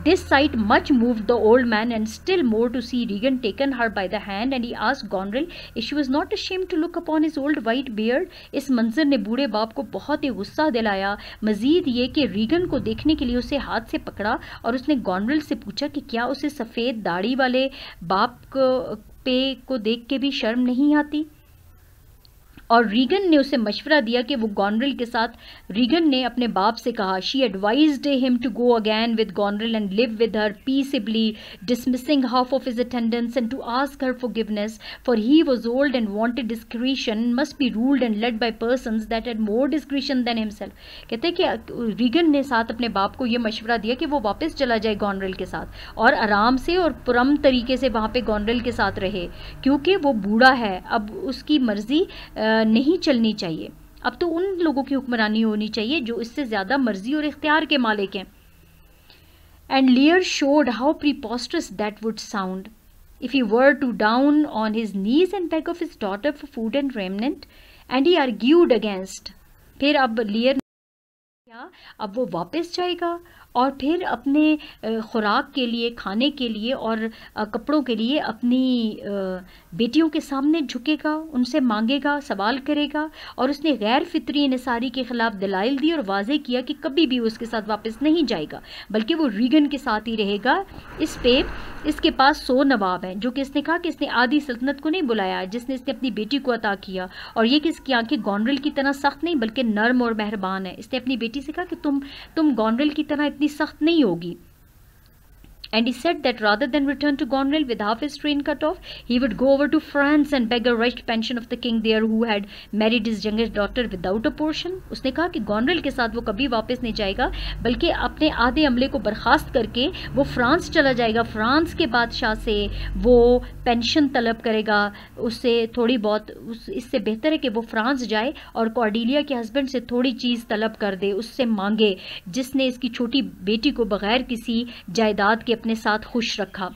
This sight much moved the old man and still more to see Regan taken her by the hand and he asked Goneril if she was not ashamed to look upon his old white beard. इस मंजर ने बूढ़े बाप को बहुत ही गुस्सा दिलाया। मजीद ये कि रीगन को देखने के लिए उसे हाथ से पकड़ा और उसने गॉनरेल से पूछा कि क्या उसे सफ़ेद दाढ़ी वाले बाप को देख के भी शर्म नहीं आती। और रीगन ने उसे मशवरा दिया कि वो गॉनरेल के साथ, रीगन ने अपने बाप से कहा, she advised him to go again with Goneril and live with her peaceably, dismissing half of his attendants and to ask her forgiveness, for he was old and wanted discretion, must be ruled and led by persons that had more discretion than himself. कहते हैं कि Regan ने साथ अपने बाप को यह मशवरा दिया कि वो वापस चला जाए गॉनरेल के साथ और आराम से और पुरम तरीके से वहाँ पे गॉनरेल के साथ रहे, क्योंकि वो बूढ़ा है, अब उसकी मर्जी नहीं चलनी चाहिए। अब तो उन लोगों की हुक्मरानी होनी चाहिए जो इससे ज़्यादा मर्जी और इख्तियार के मालिक हैं। And Lear showed how preposterous that would sound if he were to down on his knees and beg of his daughter for food and remnant and he argued against. फिर अब लियर अब वो वापस जाएगा और फिर अपने खुराक के लिए, खाने के लिए और कपड़ों के लिए अपनी बेटियों के सामने झुकेगा, उनसे मांगेगा, सवाल करेगा। और उसने गैर फितरी निसारी के ख़िलाफ़ दलाइल दी और वाज़े किया कि कभी भी उसके साथ वापस नहीं जाएगा, बल्कि वो रीगन के साथ ही रहेगा। इस पे इसके पास 100 नवाब हैं, जो कि इसने कहा कि इसने आधी सल्तनत को नहीं बुलाया जिसने इसने अपनी बेटी को अता किया, और ये कि इसकी आंखें गॉनरेल की तरह सख्त नहीं बल्कि नर्म और मेहरबान है। इसने अपनी बेटी से कहा कि तुम गॉनरेल की तरह इतनी सख्त नहीं होगी। And he said that rather than return to Goneril with half his train cut off, he would go over to France and beg a wretched pension of the king there who had married his youngest daughter without a portion. उसने कहा कि गॉनरेल के साथ वो कभी वापस नहीं जाएगा, बल्कि अपने आधे अमले को बर्खास्त करके वो फ्रांस चला जाएगा। फ्रांस के बादशाह से वो पेंशन तलब करेगा, उससे थोड़ी बहुत, इससे बेहतर है कि वो फ्रांस जाए और कॉर्डेलिया के हस्बैंड से थोड़ी चीज़ तलब कर दे, उससे मांगे, जिसने इसकी छोटी बेटी को बगैर किसी जायदाद के अपने साथ खुश रखा।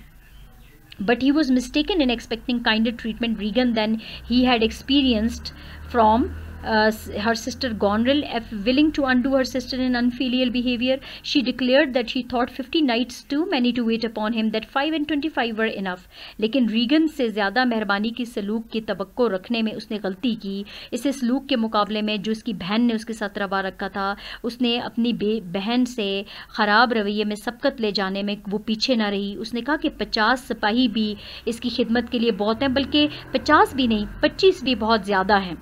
But he was mistaken in expecting kinder treatment Regan than he had experienced from her sister Goneril. Willing to undo her sister in unfilial behavior, she declared that she thought 50 nights too many to wait upon him, that 5 and 25 were enough. लेकिन Regan से ज़्यादा मेहरबानी की सलूक की तवक्को रखने में उसने गलती की। इसे सलूक के मुकाबले में जो उसकी बहन ने उसके साथ रवा रखा था, उसने अपनी बहन से ख़राब रवैये में सबकत ले जाने में वो पीछे ना रही। उसने कहा कि 50 सिपाही भी इसकी खिदमत के लिए बहुत हैं, बल्कि 50 भी नहीं, 25 भी बहुत ज़्यादा हैं।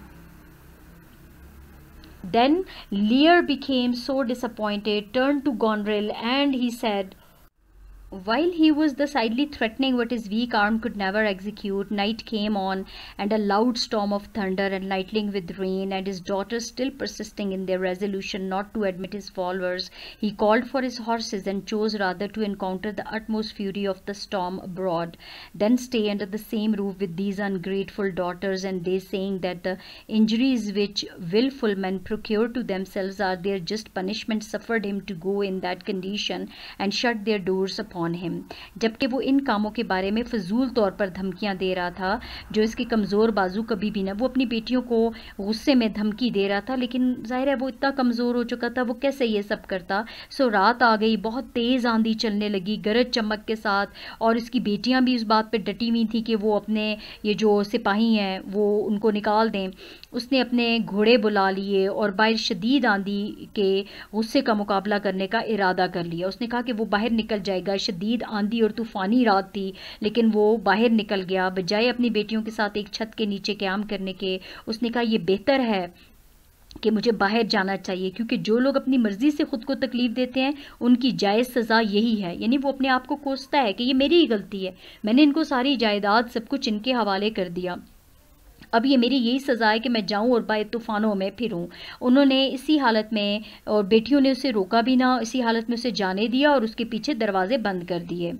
Then Lear became so disappointed, turned to Goneril, and he said, While he was decidedly threatening what his weak arm could never execute, night came on, and a loud storm of thunder and lightning with rain, and his daughters still persisting in their resolution not to admit his followers, he called for his horses and chose rather to encounter the utmost fury of the storm abroad than stay under the same roof with these ungrateful daughters, and they saying that the injuries which wilful men procure to themselves are their just punishment, suffered him to go in that condition and shut their doors upon him. जबकि वो इन कामों के बारे में फजूल तौर पर धमकियां दे रहा था, जो इसके कमज़ोर बाजू कभी भी ना, वो अपनी बेटियों को गुस्से में धमकी दे रहा था, लेकिन जाहिर है वो इतना कमज़ोर हो चुका था, वो कैसे ये सब करता। सो रात आ गई, बहुत तेज़ आंधी चलने लगी गरज चमक के साथ, और इसकी बेटियां भी इस बात पे डटी हुई थी कि वो अपने ये जो सिपाही हैं वो उनको निकाल दें। उसने अपने घोड़े बुला लिए और बाहर शदीद आंधी के गुस्से का मुकाबला करने का इरादा कर लिया। उसने कहा कि वो बाहर निकल जाएगा। शदीद आंधी और तूफ़ानी रात थी, लेकिन वो बाहर निकल गया। बजाय अपनी बेटियों के साथ एक छत के नीचे क़याम करने के, उसने कहा ये बेहतर है कि मुझे बाहर जाना चाहिए, क्योंकि जो लोग अपनी मर्ज़ी से ख़ुद को तकलीफ़ देते हैं उनकी जायज़ सज़ा यही है। यानी वो अपने आप को कोसता है कि ये मेरी ही गलती है, मैंने इनको सारी जायदाद सब कुछ इनके हवाले कर दिया, अब ये मेरी यही सज़ा है कि मैं जाऊं और बाहर तूफ़ानों में फिरूं। उन्होंने इसी हालत में, और बेटियों ने उसे रोका भी ना, इसी हालत में उसे जाने दिया और उसके पीछे दरवाजे बंद कर दिए।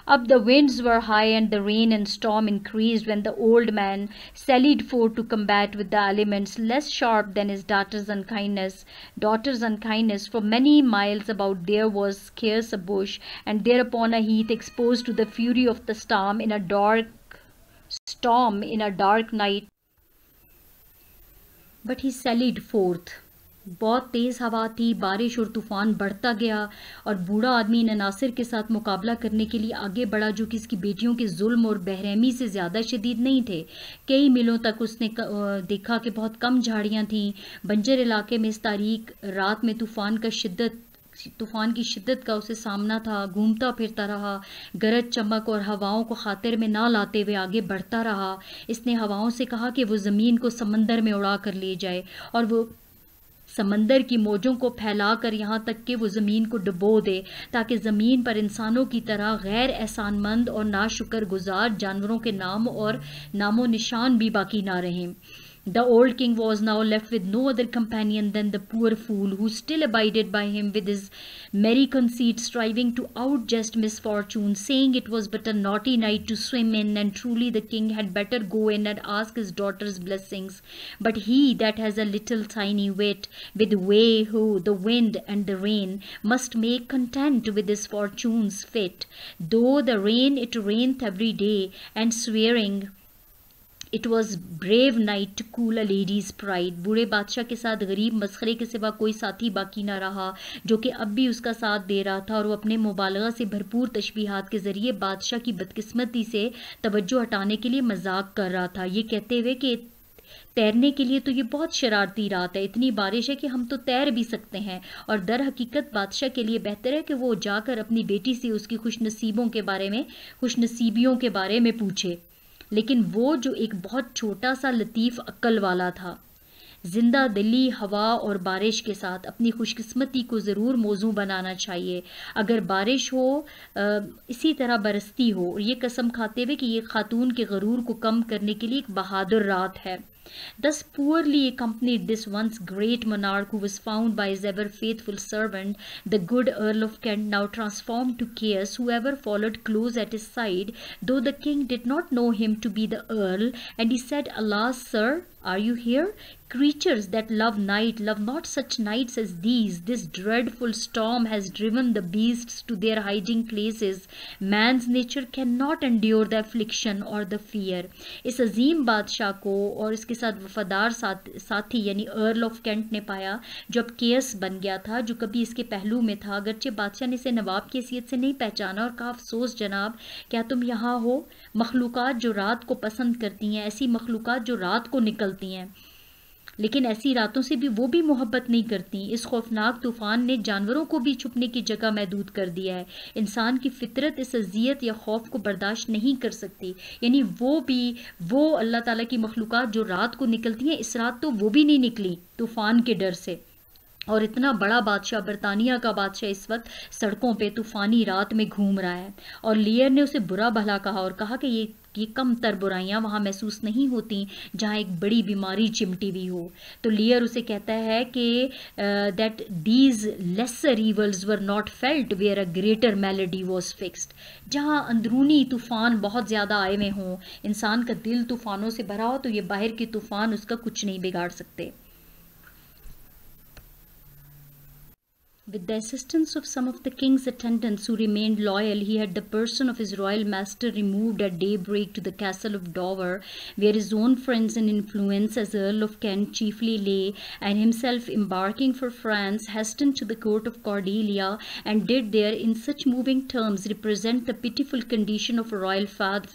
Up the winds were high and the rain and storm increased when the old man sallied forth to combat with the elements, less sharp than his daughter's unkindness. For many miles about there was scarce a bush, and thereupon a heath exposed to the fury of the storm in a dark night. But he sallied forth. बहुत तेज़ हवा थी, बारिश और तूफ़ान बढ़ता गया, और बूढ़ा आदमी इन अनासिर के साथ मुकाबला करने के लिए आगे बढ़ा जो कि इसकी बेटियों के जुल्म और बेरहमी से ज़्यादा शदीद नहीं थे। कई मीलों तक उसने देखा कि बहुत कम झाड़ियाँ थीं। बंजर इलाके में इस तारीक रात में तूफ़ान की शिद्दत का उसे सामना था। घूमता फिरता रहा, गरज चमक और हवाओं को खातिर में ना लाते हुए आगे बढ़ता रहा। इसने हवाओं से कहा कि वो ज़मीन को समंदर में उड़ा कर ले जाए, और वो समंदर की मौजों को फैलाकर यहाँ तक कि वो ज़मीन को डुबो दे, ताकि ज़मीन पर इंसानों की तरह गैर एहसानमंद और नाशुक्रगुजार जानवरों के नाम और नामो निशान भी बाकी ना रहें। The old king was now left with no other companion than the poor fool, who still abided by him with his merry conceit, striving to outjust misfortune, saying it was but a naughty night to swim in, and truly the king had better go in and ask his daughter's blessings. But he that has a little tiny wit, with way who the wind and the rain, must make content with his fortunes fit, though the rain it raineth every day, and swearing It was brave night to cool a lady's pride. बूढ़े बादशाह के साथ गरीब मस्खरे के सिवा कोई साथी बाकी ना रहा, जो कि अब भी उसका साथ दे रहा था, और वो अपने मुबालगा से भरपूर तशबीहात के ज़रिए बादशाह की बदकिस्मती से तवज्जो हटाने के लिए मजाक कर रहा था, ये कहते हुए कि तैरने के लिए तो ये बहुत शरारती रात है, इतनी बारिश है कि हम तो तैर भी सकते हैं। और दर हकीकत बादशाह के लिए बेहतर है कि वो जाकर अपनी बेटी से उसकी खुशनसीबियों के बारे में पूछे। लेकिन वो जो एक बहुत छोटा सा लतीफ़ अक्ल वाला था, जिंदा दिली हवा और बारिश के साथ अपनी खुशकिस्मती को ज़रूर मौजू बनाना चाहिए। अगर बारिश हो इसी तरह बरसती हो, और ये कसम खाते हुए कि ये खातून के गरूर को कम करने के लिए एक बहादुर रात है। Thus poorly accompanied this once great monarch, who was found by his ever faithful servant, the good Earl of Kent, now transformed to chaos, whoever followed close at his side, though the king did not know him to be the Earl, and he said, "Alas, sir, are you here? Creatures that love night love not such nights as these. This dreadful storm has driven the beasts to their hiding places. Man's nature cannot endure the affliction or the fear." इस अजीम बादशाह को और इसके साथ वफादार साथी यानी earl of Kent ने पाया, जो अब केयस बन गया था, जो कभी इसके पहलू में था। अगरचे बादशाह ने इसे नवाब की हैसियत से नहीं पहचाना और कहा, अफसोस जनाब, क्या तुम यहाँ हो? मखलूक़ात जो रात को पसंद करती हैं, ऐसी मखलूक़ात जो रात को निकलती हैं, लेकिन ऐसी रातों से भी वो भी मोहब्बत नहीं करती। इस खौफनाक तूफ़ान ने जानवरों को भी छुपने की जगह महदूद कर दिया है। इंसान की फितरत इस अजियत या खौफ को बर्दाश्त नहीं कर सकती। यानी वो अल्लाह ताला की मखलूक़ात जो रात को निकलती हैं, इस रात तो वो भी नहीं निकली तूफ़ान के डर से। और इतना बड़ा बादशाह, बरतानिया का बादशाह, इस वक्त सड़कों पे तूफानी रात में घूम रहा है। और लियर ने उसे बुरा भला कहा और कहा कि ये कम तर बुराइयां वहां महसूस नहीं होती जहां एक बड़ी बीमारी चिमटी हुई हो। तो लियर उसे कहता है कि that these lesser evils were not felt where a greater malady was fixed. जहां अंदरूनी तूफान बहुत ज़्यादा आए हुए हों, इंसान का दिल तूफानों से भरा हो, तो ये बाहर के तूफान उसका कुछ नहीं बिगाड़ सकते। With the assistance of some of the king's attendants who remained loyal, he had the person of his royal master removed at daybreak to the castle of Dover, where his own friends and influence as Earl of Kent chiefly lay, and himself embarking for France, hastened to the court of Cordelia, and did there in such moving terms represent the pitiful condition of a royal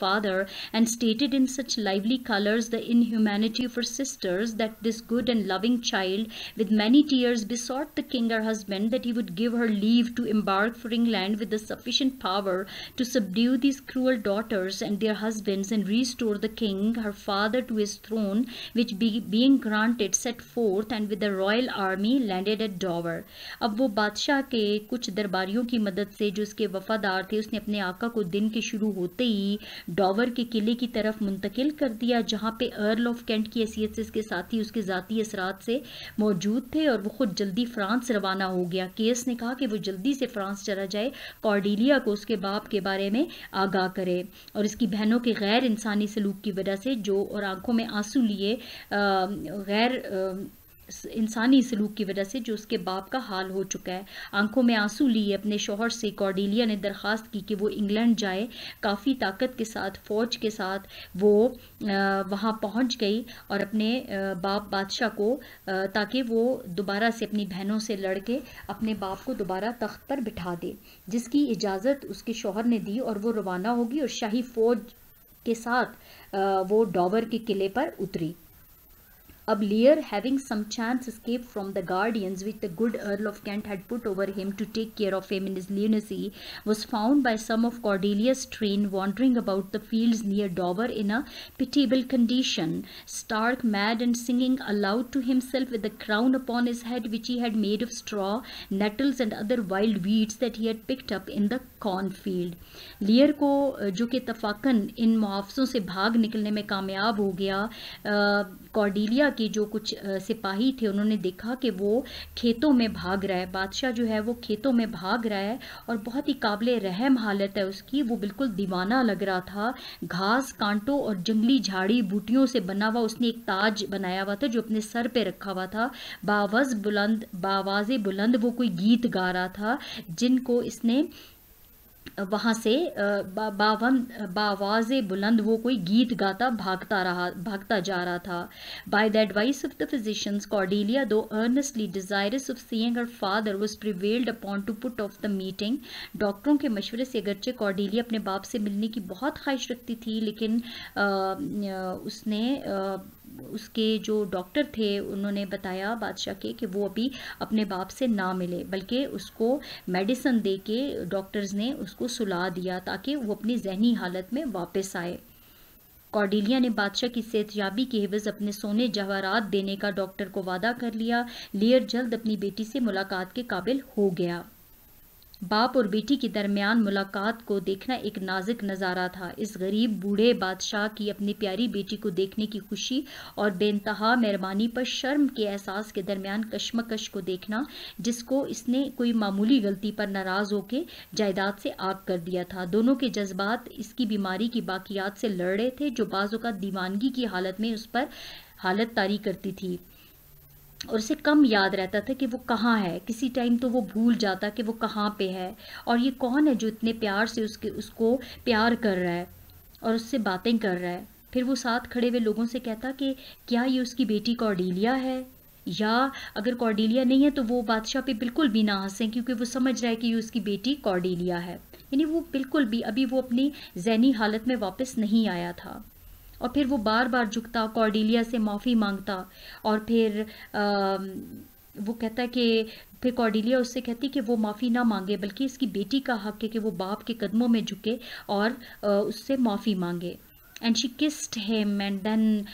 father, and stated in such lively colours the inhumanity of her sisters, that this good and loving child, with many tears, besought the king her husband that he would give her leave to embark for England with the sufficient power to subdue these cruel daughters and their husbands, and restore the king her father to his throne, which being granted set forth, and with the royal army landed at Dover. अब वो बादशाह के कुछ दरबारियों की मदद से, जो उसके वफादार थे, उसने अपने आका को दिन के शुरू होते ही डॉवर के किले की तरफ मुंतकिल कर दिया, जहाँ पे अर्ल ऑफ कैंट की हैसियत से इसके साथी उसके ज़ाती असरात से मौजूद थे, और वो खुद जल्दी फ्रांस रवाना हो गया। केस ने कहा कि वो जल्दी से फ्रांस चला जाए, कॉर्डेलिया को उसके बाप के बारे में आगाह करे, और इसकी बहनों के गैर इंसानी सलूक की वजह से जो, और आंखों में आंसू लिए गैर इंसानी सलूक की वजह से जो उसके बाप का हाल हो चुका है। आंखों में आंसू लिए अपने शौहर से कॉर्डेलिया ने दरख्वास्त की कि वो इंग्लैंड जाए। काफ़ी ताकत के साथ, फ़ौज के साथ वो वहाँ पहुँच गई, और अपने बाप बादशाह को, ताकि वो दोबारा से अपनी बहनों से लड़ के अपने बाप को दोबारा तख्त पर बिठा दे, जिसकी इजाज़त उसके शौहर ने दी, और वो रवाना होगी और शाही फ़ौज के साथ वो डॉवर के किले पर उतरी। अब Lear, having some chance escape from the guardians which the good Earl of Kent had put over him to take care of him in his lunacy, was found by some of Cordelia's train wandering about the fields near Dover in a pitiable condition, stark mad, and singing aloud to himself with a crown upon his head which he had made of straw, nettles, and other wild weeds that he had picked up in the cornfield. Lear को जो कि तफाकन इन मुआवज़ों से भाग निकलने में कामयाब हो गया, कॉर्डेलिया के जो कुछ सिपाही थे उन्होंने देखा कि वो खेतों में भाग रहा है, बादशाह जो है वो खेतों में भाग रहा है, और बहुत ही काबिले रहम हालत है उसकी, वो बिल्कुल दीवाना लग रहा था। घास, कांटों और जंगली झाड़ी बूटियों से बना हुआ उसने एक ताज बनाया हुआ था जो अपने सर पे रखा हुआ था। बावाज़े बुलंद वो कोई गीत गा रहा था, जिनको इसने वहाँ से बावाज़े बुलंद वो कोई गीत गाता भागता जा रहा था। By the advice of the physicians, Cordelia, though earnestly desirous of seeing her father, was prevailed upon to put off the meeting. डॉक्टरों के मशवरे से अगरचे कॉर्डेलिया अपने बाप से मिलने की बहुत ख्वाहिश रखती थी, लेकिन उसने उसके जो डॉक्टर थे उन्होंने बताया बादशाह के कि वो अभी अपने बाप से ना मिले, बल्कि उसको मेडिसिन दे के डॉक्टर्स ने उसको सुला दिया ताकि वो अपनी जहनी हालत में वापस आए। कॉर्डेलिया ने बादशाह की सेहतयाबी के एवज अपने सोने जवाहरात देने का डॉक्टर को वादा कर लिया। लियर जल्द अपनी बेटी से मुलाकात के काबिल हो गया। बाप और बेटी के दरमियान मुलाकात को देखना एक नाजुक नज़ारा था। इस गरीब बूढ़े बादशाह की अपनी प्यारी बेटी को देखने की खुशी और बेइंतहा मेहरबानी पर शर्म के एहसास के दरमियान कश्मकश को देखना, जिसको इसने कोई मामूली गलती पर नाराज़ होकर जायदाद से आग कर दिया था। दोनों के जज्बात इसकी बीमारी की बाकियात से लड़ रहे थे, जो बाज़ औक़ात दीवानगी की हालत में उस पर हालत तारी करती थी, और उसे कम याद रहता था कि वो कहाँ है। किसी टाइम तो वो भूल जाता कि वो कहाँ पे है, और ये कौन है जो इतने प्यार से उसको प्यार कर रहा है और उससे बातें कर रहा है। फिर वो साथ खड़े हुए लोगों से कहता कि क्या ये उसकी बेटी कॉर्डेलिया है, या अगर कॉर्डेलिया नहीं है तो वो बादशाह पे बिल्कुल भी ना हंसें, क्योंकि वो समझ रहा है कि ये उसकी बेटी कॉर्डेलिया है। यानी वो बिल्कुल भी अभी वो अपनी ज़हनी हालत में वापस नहीं आया था। और फिर वो बार बार झुकता, कॉर्डेलिया से माफ़ी मांगता, और फिर वो कहता है कि फिर कॉर्डेलिया उससे कहती कि वो माफ़ी ना मांगे, बल्कि इसकी बेटी का हक है कि वो बाप के कदमों में झुके और उससे माफ़ी मांगे। and she kissed him, and then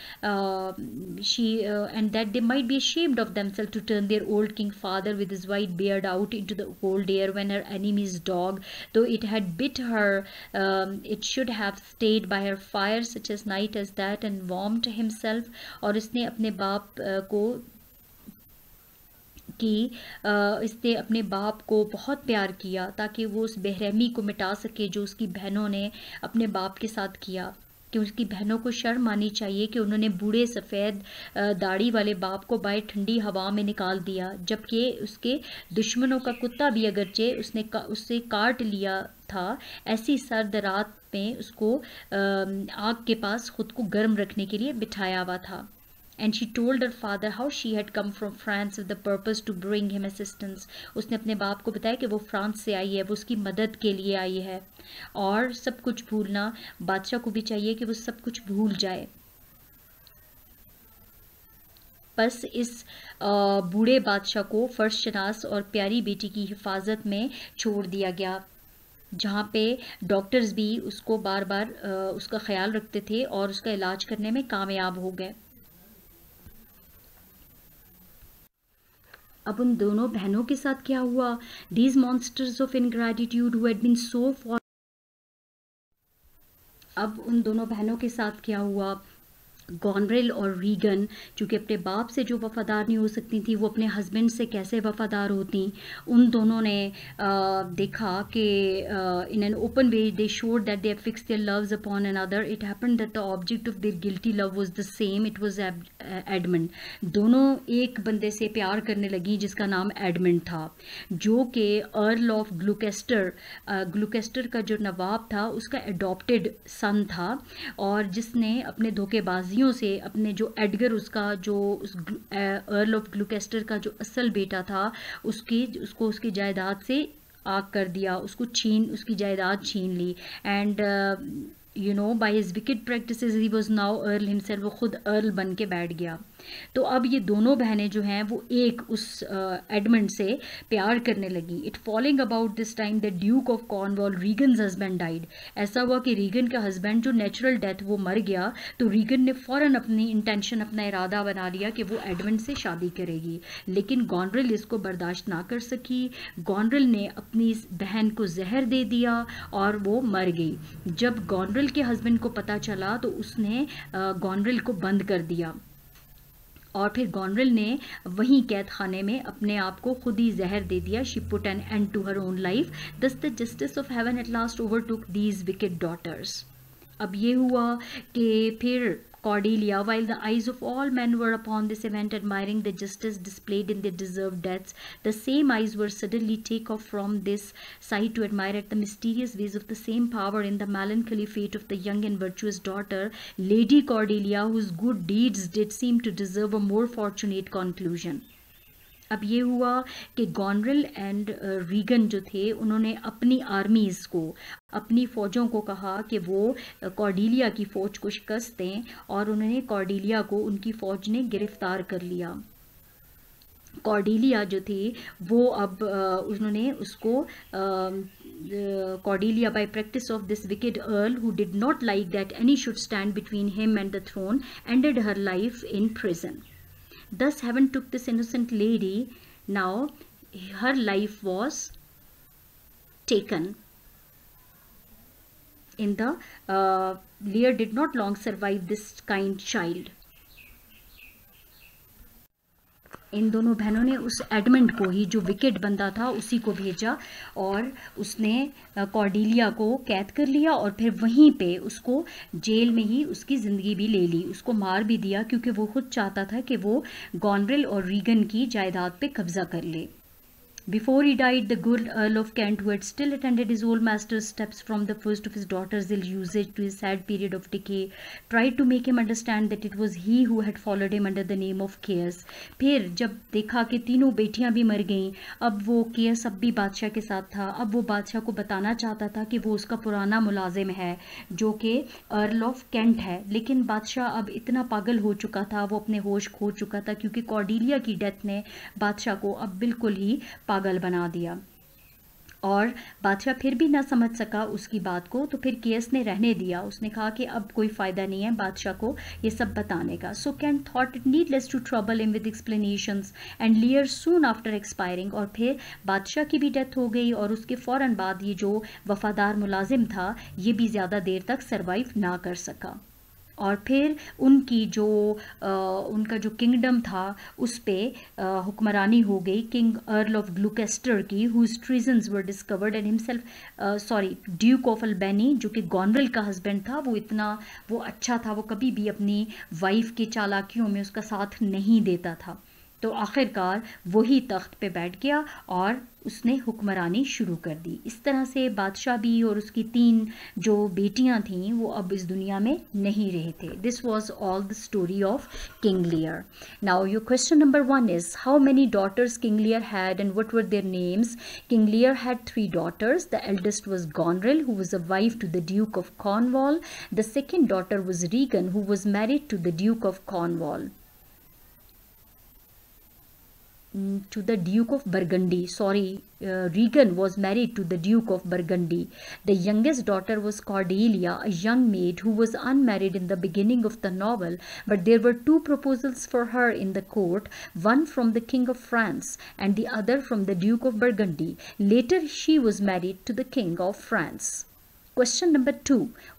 she and that they might be ashamed of themselves to turn their old king father with his white beard out into the cold air when her enemy's dog, though it had bit her, it should have stayed by her fire such as night as that and warmed himself. और इसने अपने बाप को कि इसने अपने बाप को बहुत प्यार किया ताकि वो उस बेरहमी को मिटा सके जो उसकी बहनों ने अपने बाप के साथ किया, कि उसकी बहनों को शर्म आनी चाहिए कि उन्होंने बूढ़े सफ़ेद दाढ़ी वाले बाप को बाहर ठंडी हवा में निकाल दिया, जबकि उसके दुश्मनों का कुत्ता भी अगरचे उससे काट लिया था, ऐसी सर्द रात में उसको आग के पास खुद को गर्म रखने के लिए बिठाया हुआ था. And she told her father how she had come from France with the purpose to bring him assistance. उसने अपने बाप को बताया कि वो फ्रांस से आई है, वो उसकी मदद के लिए आई है. और सब कुछ भूलना, बादशाह को भी चाहिए कि वो सब कुछ भूल जाए. बस इस बूढ़े बादशाह को फर्शनास और प्यारी बेटी की हिफाजत में छोड़ दिया गया, जहाँ पे डॉक्टर्स भी उसको बार बार उसका ख्याल रखते थे और उसका इलाज करने में कामयाब हो गए. अब उन दोनों बहनों के साथ क्या हुआ? These monsters of ingratitude who had been so far. अब उन दोनों बहनों के साथ क्या हुआ? गॉनरेल और रीगन, चूँकि अपने बाप से जो वफ़ादार नहीं हो सकती थी, वो अपने हस्बैंड से कैसे वफ़ादार होती. उन दोनों ने देखा कि in an open way they showed that they have fixed their loves upon another. It happened that the object of their guilty love was the same. It was Edmund. दोनों एक बंदे से प्यार करने लगी जिसका नाम एडमंड था, जो कि अर्ल ऑफ ग्लुकेस्टर, ग्लुकेस्टर का जो नवाब था उसका एडॉप्टेड सन था, और जिसने अपने धोखेबाजी से अपने जो एडगर, उसका जो उस अर्ल ऑफ ग्लुकेस्टर का जो असल बेटा था, उसको उसकी जायदाद से आग कर दिया, उसकी जायदाद छीन ली. And you know by his wicked practices he was now earl himself. वो खुद अर्ल बन के बैठ गया. तो अब ये दोनों बहनें जो हैं वो एक उस एडमंड से प्यार करने लगी. It following about this time the duke of Cornwall, Regan's husband died. ऐसा हुआ कि रीगन का हस्बैंड जो नेचुरल डेथ वो मर गया, तो रीगन ने फ़ौरन अपनी इंटेंशन, अपना इरादा बना लिया कि वो एडमंड से शादी करेगी. लेकिन गॉनरेल इसको बर्दाश्त ना कर सकी. गॉनरेल ने अपनी बहन को जहर दे दिया और वो मर गई. जब गॉनरेल के हस्बैंड को पता चला तो उसने गॉनरेल को बंद कर दिया, और फिर गॉनरेल ने वहीं कैद खाने में अपने आप को खुद ही जहर दे दिया. She put an end to her own life. Thus the justice of heaven at last overtook these wicked daughters. अब ये हुआ कि फिर Cordelia, while the eyes of all men were upon this event, admiring the justice displayed in their deserved deaths, the same eyes were suddenly taken off from this sight to admire at the mysterious ways of the same power in the melancholy fate of the young and virtuous daughter, Lady Cordelia, whose good deeds did seem to deserve a more fortunate conclusion. अब ये हुआ कि गॉनरेल and Regan जो थे, उन्होंने अपनी armies को, अपनी फ़ौजों को कहा कि वो कॉर्डेलिया की फ़ौज को शिकस्त दें, और उन्होंने कॉर्डेलिया को उनकी फ़ौज ने गिरफ्तार कर लिया. कॉर्डेलिया जो थी वो अब उन्होंने उसको Cordelia, by practice of this wicked earl who did not like that any should stand between him and the throne, ended her life in prison. Thus heaven took this innocent lady. Now her life was taken. In the Lear did not long survive this kind child. इन दोनों बहनों ने उस Edmund को ही, जो wicket बंदा था, उसी को भेजा, और उसने कॉर्डेलिया को कैद कर लिया, और फिर वहीं पे उसको जेल में ही उसकी ज़िंदगी भी ले ली. उसको मार भी दिया क्योंकि वो खुद चाहता था कि वो गॉनरेल और रीगन की जायदाद पे कब्जा कर ले. Before he died, the good Earl of Kent, who had still attended his old master's steps from the first of his daughter's ill usage to his sad period of decay, tried to make him understand that it was he who had followed him under the name of Chaos. फिर जब देखा कि तीनों बेटियां भी मर गईं, अब वो Chaos अब भी बादशाह के साथ था. अब वो बादशाह को बताना चाहता था कि वो उसका पुराना मुलाजिम है, जो कि अर्ल ऑफ कैंट है. लेकिन बादशाह अब इतना पागल हो चुका था, वो अपने होश खो चुका था, क्योंकि कॉर्डेलिया की डेथ ने बादशाह को अब बिल्कुल ही पागल बना दिया. और बादशाह फिर भी ना समझ सका उसकी बात को, तो फिर कियस ने रहने दिया। उसने कहा कि अब कोई फ़ायदा नहीं है बादशाह को ये सब बताने का। So Kent thought it needless to trouble him with explanations and Lear soon after expiring. और फिर बादशाह की भी डेथ हो गई और उसके फ़ौरन बाद ये जो वफ़ादार मुलाजिम था ये भी ज़्यादा देर तक सर्वाइव ना कर सका। और फिर उनकी जो उनका जो किंगडम था उस पर हुक्मरानी हो गई किंग अर्ल ऑफ ग्लुकेस्टर की, whose treasons were discovered and himself duke of Albany, जो कि गॉनरल का हस्बैंड था। वो अच्छा था, वो कभी भी अपनी वाइफ की चालाकियों में उसका साथ नहीं देता था। तो आखिरकार वही तख्त पे बैठ गया और उसने हुक्मरानी शुरू कर दी। इस तरह से बादशाह भी और उसकी 3 जो बेटियां थीं वो अब इस दुनिया में नहीं रहे थे। This was all the story of king Lear. Now your question number 1 is how many daughters King Lear had and what were their names? King Lear had 3 daughters. The eldest was Goneril, who was a wife to the Duke of Cornwall. The second daughter was Regan, who was married to the Duke of Cornwall. To the Duke of Burgundy. Regan was married to the Duke of Burgundy. The youngest daughter was Cordelia, a young maid who was unmarried in the beginning of the novel, but there were 2 proposals for her in the court, one from the King of France and the other from the Duke of Burgundy. Later she was married to the King of France. Question number 2.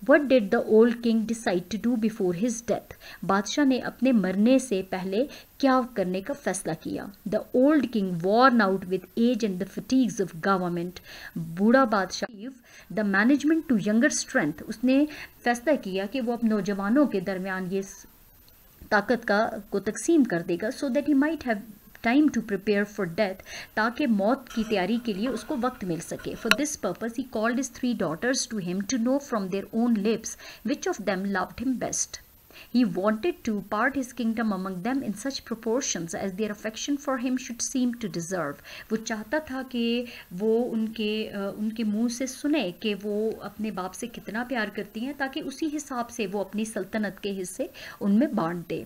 What did the old king decide to do before his death? बादशाह ने अपने मरने से पहले क्या करने का फैसला किया? The old king, worn out with age and the fatigues of government, बूढ़ा बादशाह the management to younger strength, उसने फैसला किया कि वो अब नौजवानों के दरमियान ये ताकत को तकसीम कर देगा, so that he might have time to prepare for death, ताकि मौत की तैयारी के लिए उसको वक्त मिल सके. For this purpose he called his 3 daughters to him to know from their own lips which of them loved him best. He wanted to part his kingdom among them in such proportions as their affection for him should seem to deserve. वो चाहता था कि वो उनके मुंह से सुने कि वो अपने बाप से कितना प्यार करती हैं, ताकि उसी हिसाब से वो अपनी सल्तनत के हिस्से उनमें बांट दे.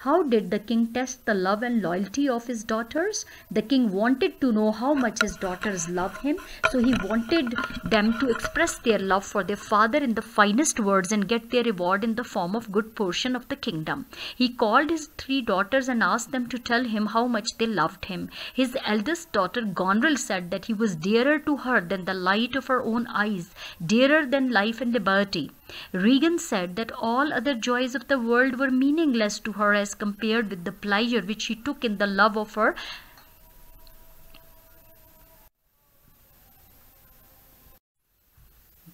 How did the king test the love and loyalty of his daughters? The king wanted to know how much his daughters loved him, so he wanted them to express their love for their father in the finest words and get their reward in the form of good portion of the kingdom. He called his 3 daughters and asked them to tell him how much they loved him. His eldest daughter Goneril said that he was dearer to her than the light of her own eyes, dearer than life and liberty. Regan said that all other joys of the world were meaningless to her as compared with the pleasure which she took in the love of her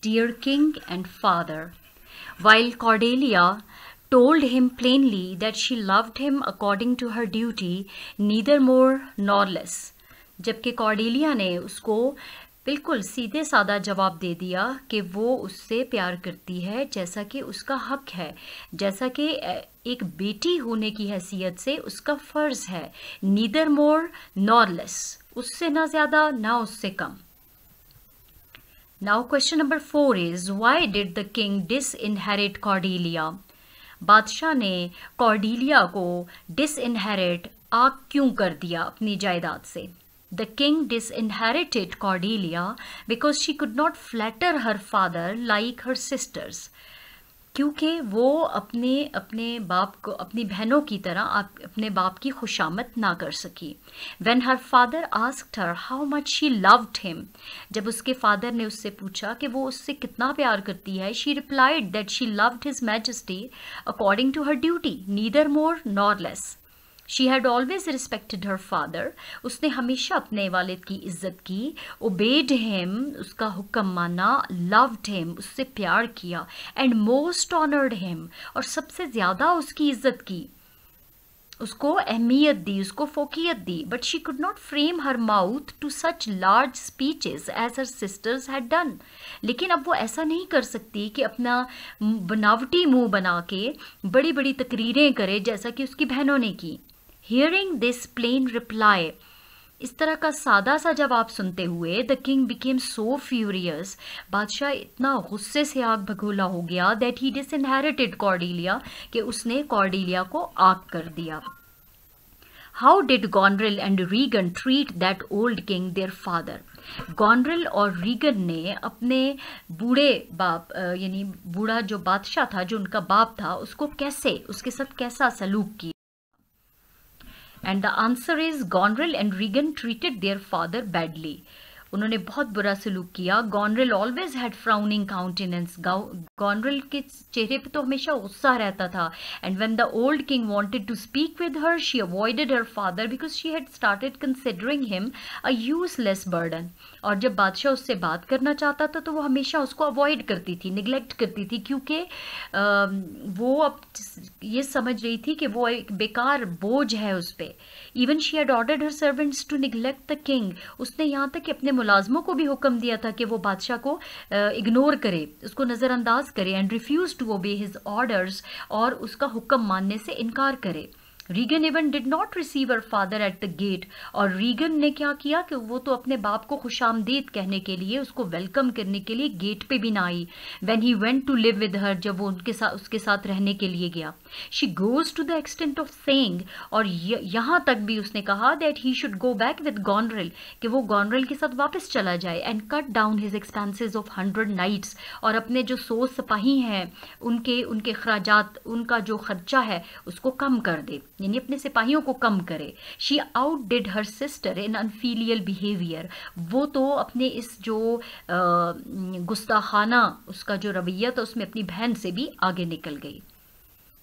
dear king and father, while Cordelia told him plainly that she loved him according to her duty, neither more nor less. जबकि Cordelia ने उसको बिल्कुल सीधे साधा जवाब दे दिया कि वो उससे प्यार करती है जैसा कि उसका हक है, जैसा कि एक बेटी होने की हैसियत से उसका फ़र्ज़ है. neither more nor less, उससे ना ज़्यादा ना उससे कम. Now question number 4 is, why did the king disinherit Cordelia? बादशाह ने कॉर्डेलिया को डिसइनहेरिट क्यों कर दिया अपनी जायदाद से? The king disinherited Cordelia because she could not flatter her father like her sisters. क्योंकि वो अपने बाप को अपनी बहनों की तरह अपने बाप की खुशामद ना कर सकी. When her father asked her how much she loved him, जब उसके फादर ने उससे पूछा कि वो उससे कितना प्यार करती है, she replied that she loved his majesty according to her duty, neither more nor less. She had always respected her father. उसने हमेशा अपने वालिद की इज्जत की. Obeyed him, उसका हुक्म माना. Loved him, उससे प्यार किया. And most honored him, और सबसे ज़्यादा उसकी इज्जत की, उसको अहमियत दी, उसको फोकियत दी. But she could not frame her mouth to such large speeches as her sisters had done. लेकिन अब वो ऐसा नहीं कर सकती कि अपना बनावटी मुंह बना के बड़ी बड़ी तकरीरें करे जैसा कि उसकी बहनों ने की. Hearing this plain reply, इस तरह का सादा सा जवाब सुनते हुए, the king became so furious, बादशाह इतना गुस्से से आग भगोला हो गया, that he disinherited Cordelia, कि उसने कॉर्डेलिया को आग कर दिया. How did Goneril and Regan treat that old king their father? Goneril और रीगन ने अपने बूढ़े बाप यानी बूढ़ा जो बादशाह था, जो उनका बाप था, उसको कैसे, उसके साथ कैसा सलूक किया? And the answer is Goneril and Regan treated their father badly. उन्होंने बहुत बुरा सलूक किया. Goneril always had frowning countenance. Goneril के चेहरे पे तो हमेशा गुस्सा रहता था. And when the old king wanted to speak with her, she avoided her father because she had started considering him a useless burden. और जब बादशाह उससे बात करना चाहता था तो वो हमेशा उसको अवॉइड करती थी, निगलेक्ट करती थी, क्योंकि वो अब ये समझ रही थी कि वो एक बेकार बोझ है उस पर. Even she had ordered her servants to neglect the king. उसने यहाँ तक कि अपने मुलाजमों को भी हुक्म दिया था कि वो बादशाह को इग्नोर करे, उसको नज़रअंदाज करे. And refuse to obey his orders, और उसका हुक्म मानने से इनकार करे. Regan even did not receive her father at the gate. और रीगन ने क्या किया कि वो तो अपने बाप को खुशामदीद कहने के लिए, उसको वेलकम करने के लिए गेट पे भी ना आई. When he went to live with her, जब वो उसके साथ रहने के लिए गया. She goes to the extent of saying, और यहाँ तक भी उसने कहा that he should go back with Goneril, कि वो गॉनरिल के साथ वापस चला जाए. And cut down his expenses of 100 knights, और अपने जो 100 सिपाही हैं उनके खराजात, उनका जो खर्चा है उसको कम कर दे, यानी अपने सिपाहियों को कम करे. She outdid her sister in unfilial behaviour. वो तो अपने इस जो गुस्ताखाना उसका जो रवैया था उसमें अपनी बहन से भी आगे निकल गई.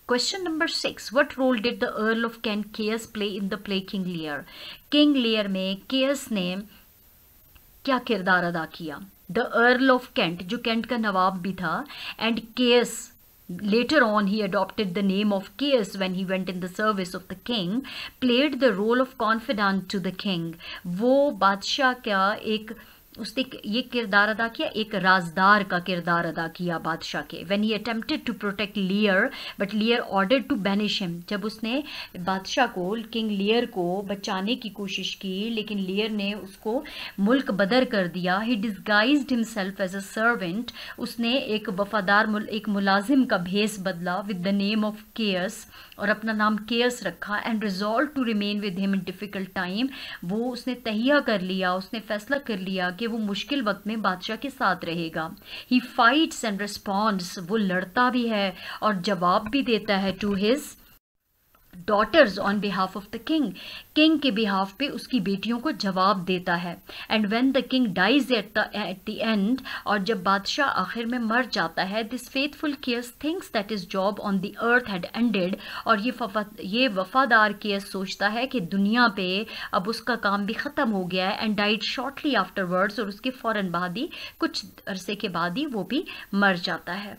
Question number 6. What role did the Earl of Kent Caius play in the play King Lear? King Lear में Caius ने क्या किरदार अदा किया? The Earl of Kent, जो कैंट का नवाब भी था, and Caius, later on he adopted the name of Caius when he went in the service of the king, played the role of confidant to the king. वो बादशाह का एक उसने ये किरदार अदा किया, एक राजदार का किरदार अदा किया बादशाह के. When he attempted to protect Lear, but Lear ordered to banish him. जब उसने बादशाह को, किंग लियर को बचाने की कोशिश की, लेकिन लियर ने उसको मुल्क बदर कर दिया. He disguised himself as a servant. उसने एक वफादार एक मुलाजिम का भेस बदला with the name of Caius, और अपना नाम केयस रखा. And resolve to remain with him in difficult time. वो उसने तहिया कर लिया, उसने फैसला कर लिया कि वो मुश्किल वक्त में बादशाह के साथ रहेगा. ही फाइट्स एंड रिस्पॉन्ड्स, वो लड़ता भी है और जवाब भी देता है to his daughters on behalf of the king. King के बिहाफ पे उसकी बेटियों को जवाब देता है. And when the king dies at the end, और जब बादशाह आखिर में मर जाता है, this faithful Caius thinks that is job on the earth had ended. और ये वफादार केयस सोचता है कि दुनिया पे अब उसका काम भी ख़त्म हो गया है. एंड डाइड शॉर्टली आफ्टरवर्ड्स, और उसके फ़ौरन बाद ही, कुछ अरसे के बाद ही वो भी मर जाता है.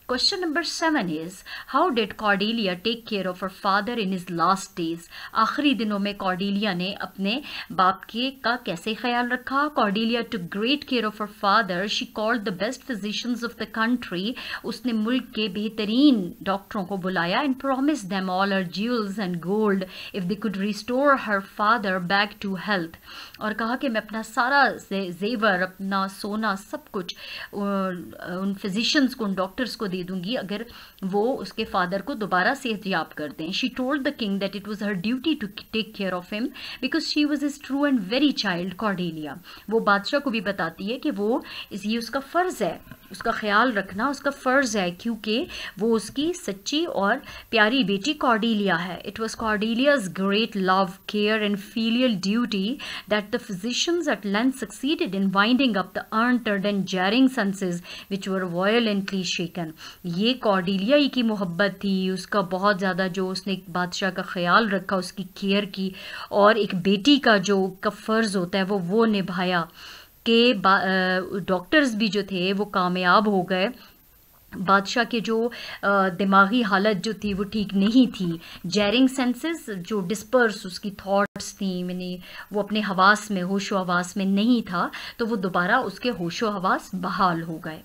Question number 7 is, how did Cordelia take care of her father in his last days? आखिरी दिनों में कॉर्डेलिया ने अपने बाप के का कैसे ख्याल रखा? Cordelia took great care of her father. She called the best physicians of the country. उसने मुल्क के बेहतरीन डॉक्टरों को बुलाया and promised them all her jewels and gold if they could restore her father back to health. और कहा कि मैं अपना सारा जेवर, अपना सोना, सब कुछ उन फिजिशियंस को, उन डॉक्टर्स को दे दूंगी अगर वो उसके फादर को दोबारा सेहतयाब कर दें. She told the king that it was her duty to take care of him because she was his true and very child. Cordelia वो बादशाह को भी बताती है कि वो ये उसका फ़र्ज़ है, उसका ख्याल रखना उसका फ़र्ज़ है, क्योंकि वो उसकी सच्ची और प्यारी बेटी कॉर्डेलिया है. It was Cordelia's great love, care and filial duty that the physicians at length succeeded in winding up the unuttered and jarring senses which were violently shaken. ये कॉर्डेलिया ही की मोहब्बत थी, उसका बहुत ज़्यादा जो उसने एक बादशाह का ख्याल रखा, उसकी केयर की, और एक बेटी का जो का फ़र्ज़ होता है वो निभाया. कि डॉक्टर्स भी जो थे वो कामयाब हो गए. बादशाह के जो दिमागी हालत जो थी वो ठीक नहीं थी. जैरिंग सेंसेस जो डिस्पर्स उसकी थॉट्स थी, मैंने वो अपने हवास में, होशो हवास में नहीं था, तो वो दोबारा उसके होशो हवास बहाल हो गए.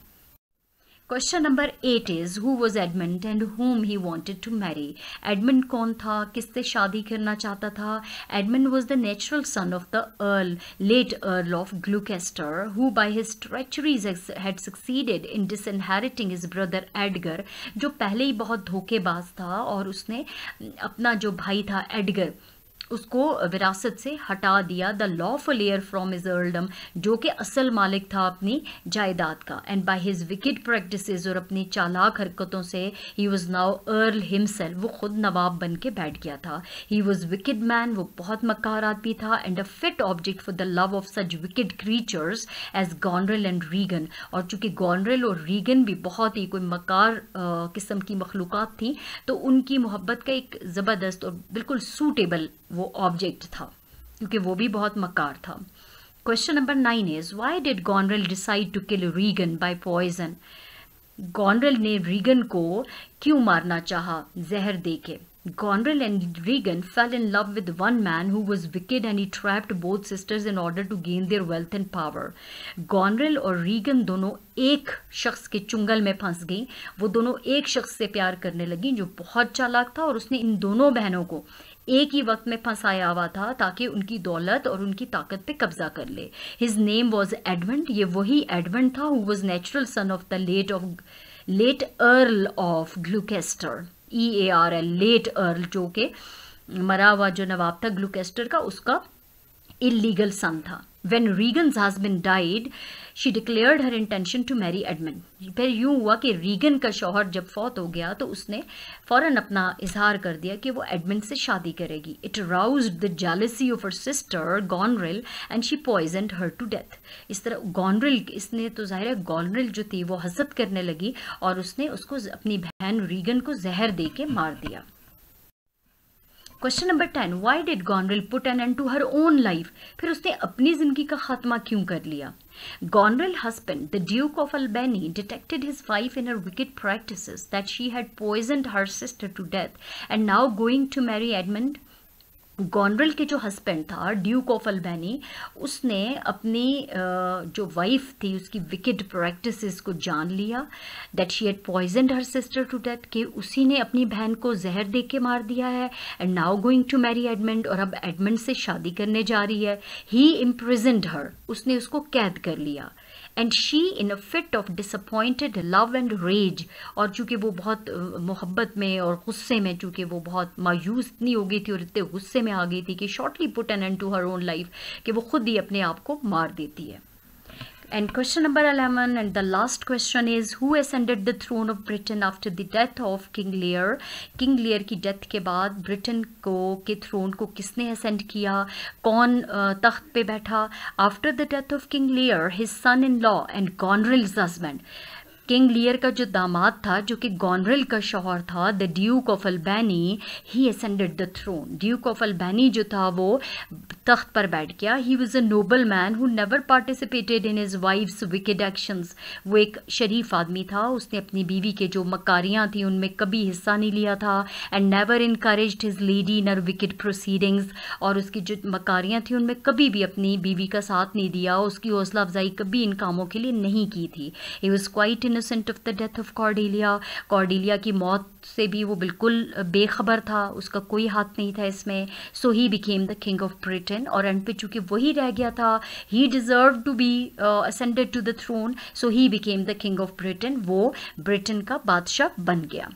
Question number 8 is, who was Edmund and whom he wanted to marry? Edmund कौन था, किससे शादी करना चाहता था? Edmund was the natural son of the late earl of Gloucester, who by his treacheries had succeeded in disinheriting his brother Edgar, जो पहले ही बहुत धोखेबाज था और उसने अपना जो भाई था एडगर उसको विरासत से हटा दिया, the lawful heir from his earldom, जो कि असल मालिक था अपनी जायदाद का, and by his wicked practices, और अपनी चालाक हरकतों से he was now earl himself, वो खुद नवाब बन के बैठ गया था। ही वॉज विकेड मैन, वो बहुत मक्कार आदमी था, and a fit object for the love of such wicked creatures as Goneril and Regan, और चूंकि गॉनरेल और रीगन भी बहुत ही कोई मक्कार किस्म की मखलूक़ात थी, तो उनकी मोहब्बत का एक ज़बरदस्त और बिल्कुल सूटेबल वो ऑब्जेक्ट था, क्योंकि वो भी बहुत मक्कार था। Question number 9 is why did Goneril decide to kill Regan by poison? Goneril ने रीगन को क्यों मारना चाहा जहर देके? Goneril and Regan fell in love with one man who was wicked, and he trapped both sisters in order to gain their wealth and power. Goneril और Regan दोनों एक शख्स के चुंगल में फंस गई। वो दोनों एक शख्स से प्यार करने लगी जो बहुत चालाक था, और उसने इन दोनों बहनों को एक ही वक्त में फंसाया हुआ था ताकि उनकी दौलत और उनकी ताकत पे कब्जा कर ले। हिज नेम वॉज एडमंड, ये वही एडमंड था who was natural son of the late earl of Gloucester, EARL, late earl, जो के मरा हुआ जो नवाब था ग्लुकेस्टर का, उसका इलीगल सन था। When Regan's husband died, she declared her intention to marry Edmund. फिर यूं हुआ कि रीगन का शौहर जब फौत हो गया तो उसने फौरन अपना इजहार कर दिया कि वो एडमंड से शादी करेगी। It roused the jealousy of her sister Goneril and she poisoned her to death. इस तरह गॉनरिल, इसने तो जाहिर है गॉनरिल जो थी वो हसद करने लगी और उसने उसको अपनी बहन रीगन को जहर दे के मार दिया। Question number 10, why did Goneril put an end to her own life? फिर उसने अपनी जिंदगी का खात्मा क्यों कर लिया? Goneril husband, the Duke of Albany, detected his wife in her wicked practices, that she had poisoned her sister to death, and now going to marry Edmund. Goneril के जो हस्बैंड था ड्यूक ऑफ अल्बेनी, उसने अपनी जो wife थी उसकी wicked practices को जान लिया, that she had poisoned her sister to death, कि उसी ने अपनी बहन को जहर दे के मार दिया है, and now going to marry Edmund, और अब एडमंड से शादी करने जा रही है। ही इम्प्रिजनड हर, उसने उसको कैद कर लिया, and she in a fit of disappointed love and rage, और चूंकि वो बहुत मोहब्बत में और गुस्से में, चूंकि वो बहुत मायूस इतनी हो गई थी और इतने गुस्से में आ गई थी कि shortly put an end to her own life, कि वो खुद ही अपने आप को मार देती है। And question number 11 and the last question is who ascended the throne of Britain after the death of King Lear? King Lear की डेथ के बाद ब्रिटेन को के थ्रोन को किसने असेंड किया, कौन तख्त पे बैठा? After the death of king Lear his son in law and Goneril's husband, king Lear का जो दामाद था जो कि गॉनरिल का शौहर था, the duke of Albany, he ascended the throne. Duke of Albany जो था वो तख्त पर बैठ गया। He was a noble man who never participated in his wife's wicked actions, वो एक शरीफ आदमी था, उसने अपनी बीवी के जो मकारियाँ थी उनमें कभी हिस्सा नहीं लिया था, and never encouraged his lady in her wicked proceedings, और उसकी जो मकारियाँ थी उनमें कभी भी अपनी बीवी का साथ नहीं दिया, उसकी हौसला अफजाई कभी इन कामों के लिए नहीं की थी। He was quite innocent of the death of Cordelia. Cordelia की मौत से भी वो बिल्कुल बेखबर था, उसका कोई हाथ नहीं था इसमें। So he became the king of Britain, और एंड पे चूंकि वही रह गया था, he deserved to be ascended to the throne, so he became the king of Britain. वो ब्रिटेन का बादशाह बन गया।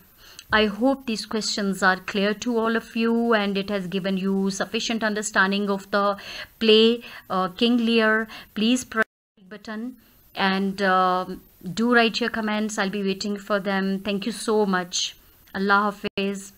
I hope these questions are clear to all of you and it has given you sufficient understanding of the play King Lear. Please press the like button and do write your comments. I'll be waiting for them. Thank you so much. Allah Hafiz.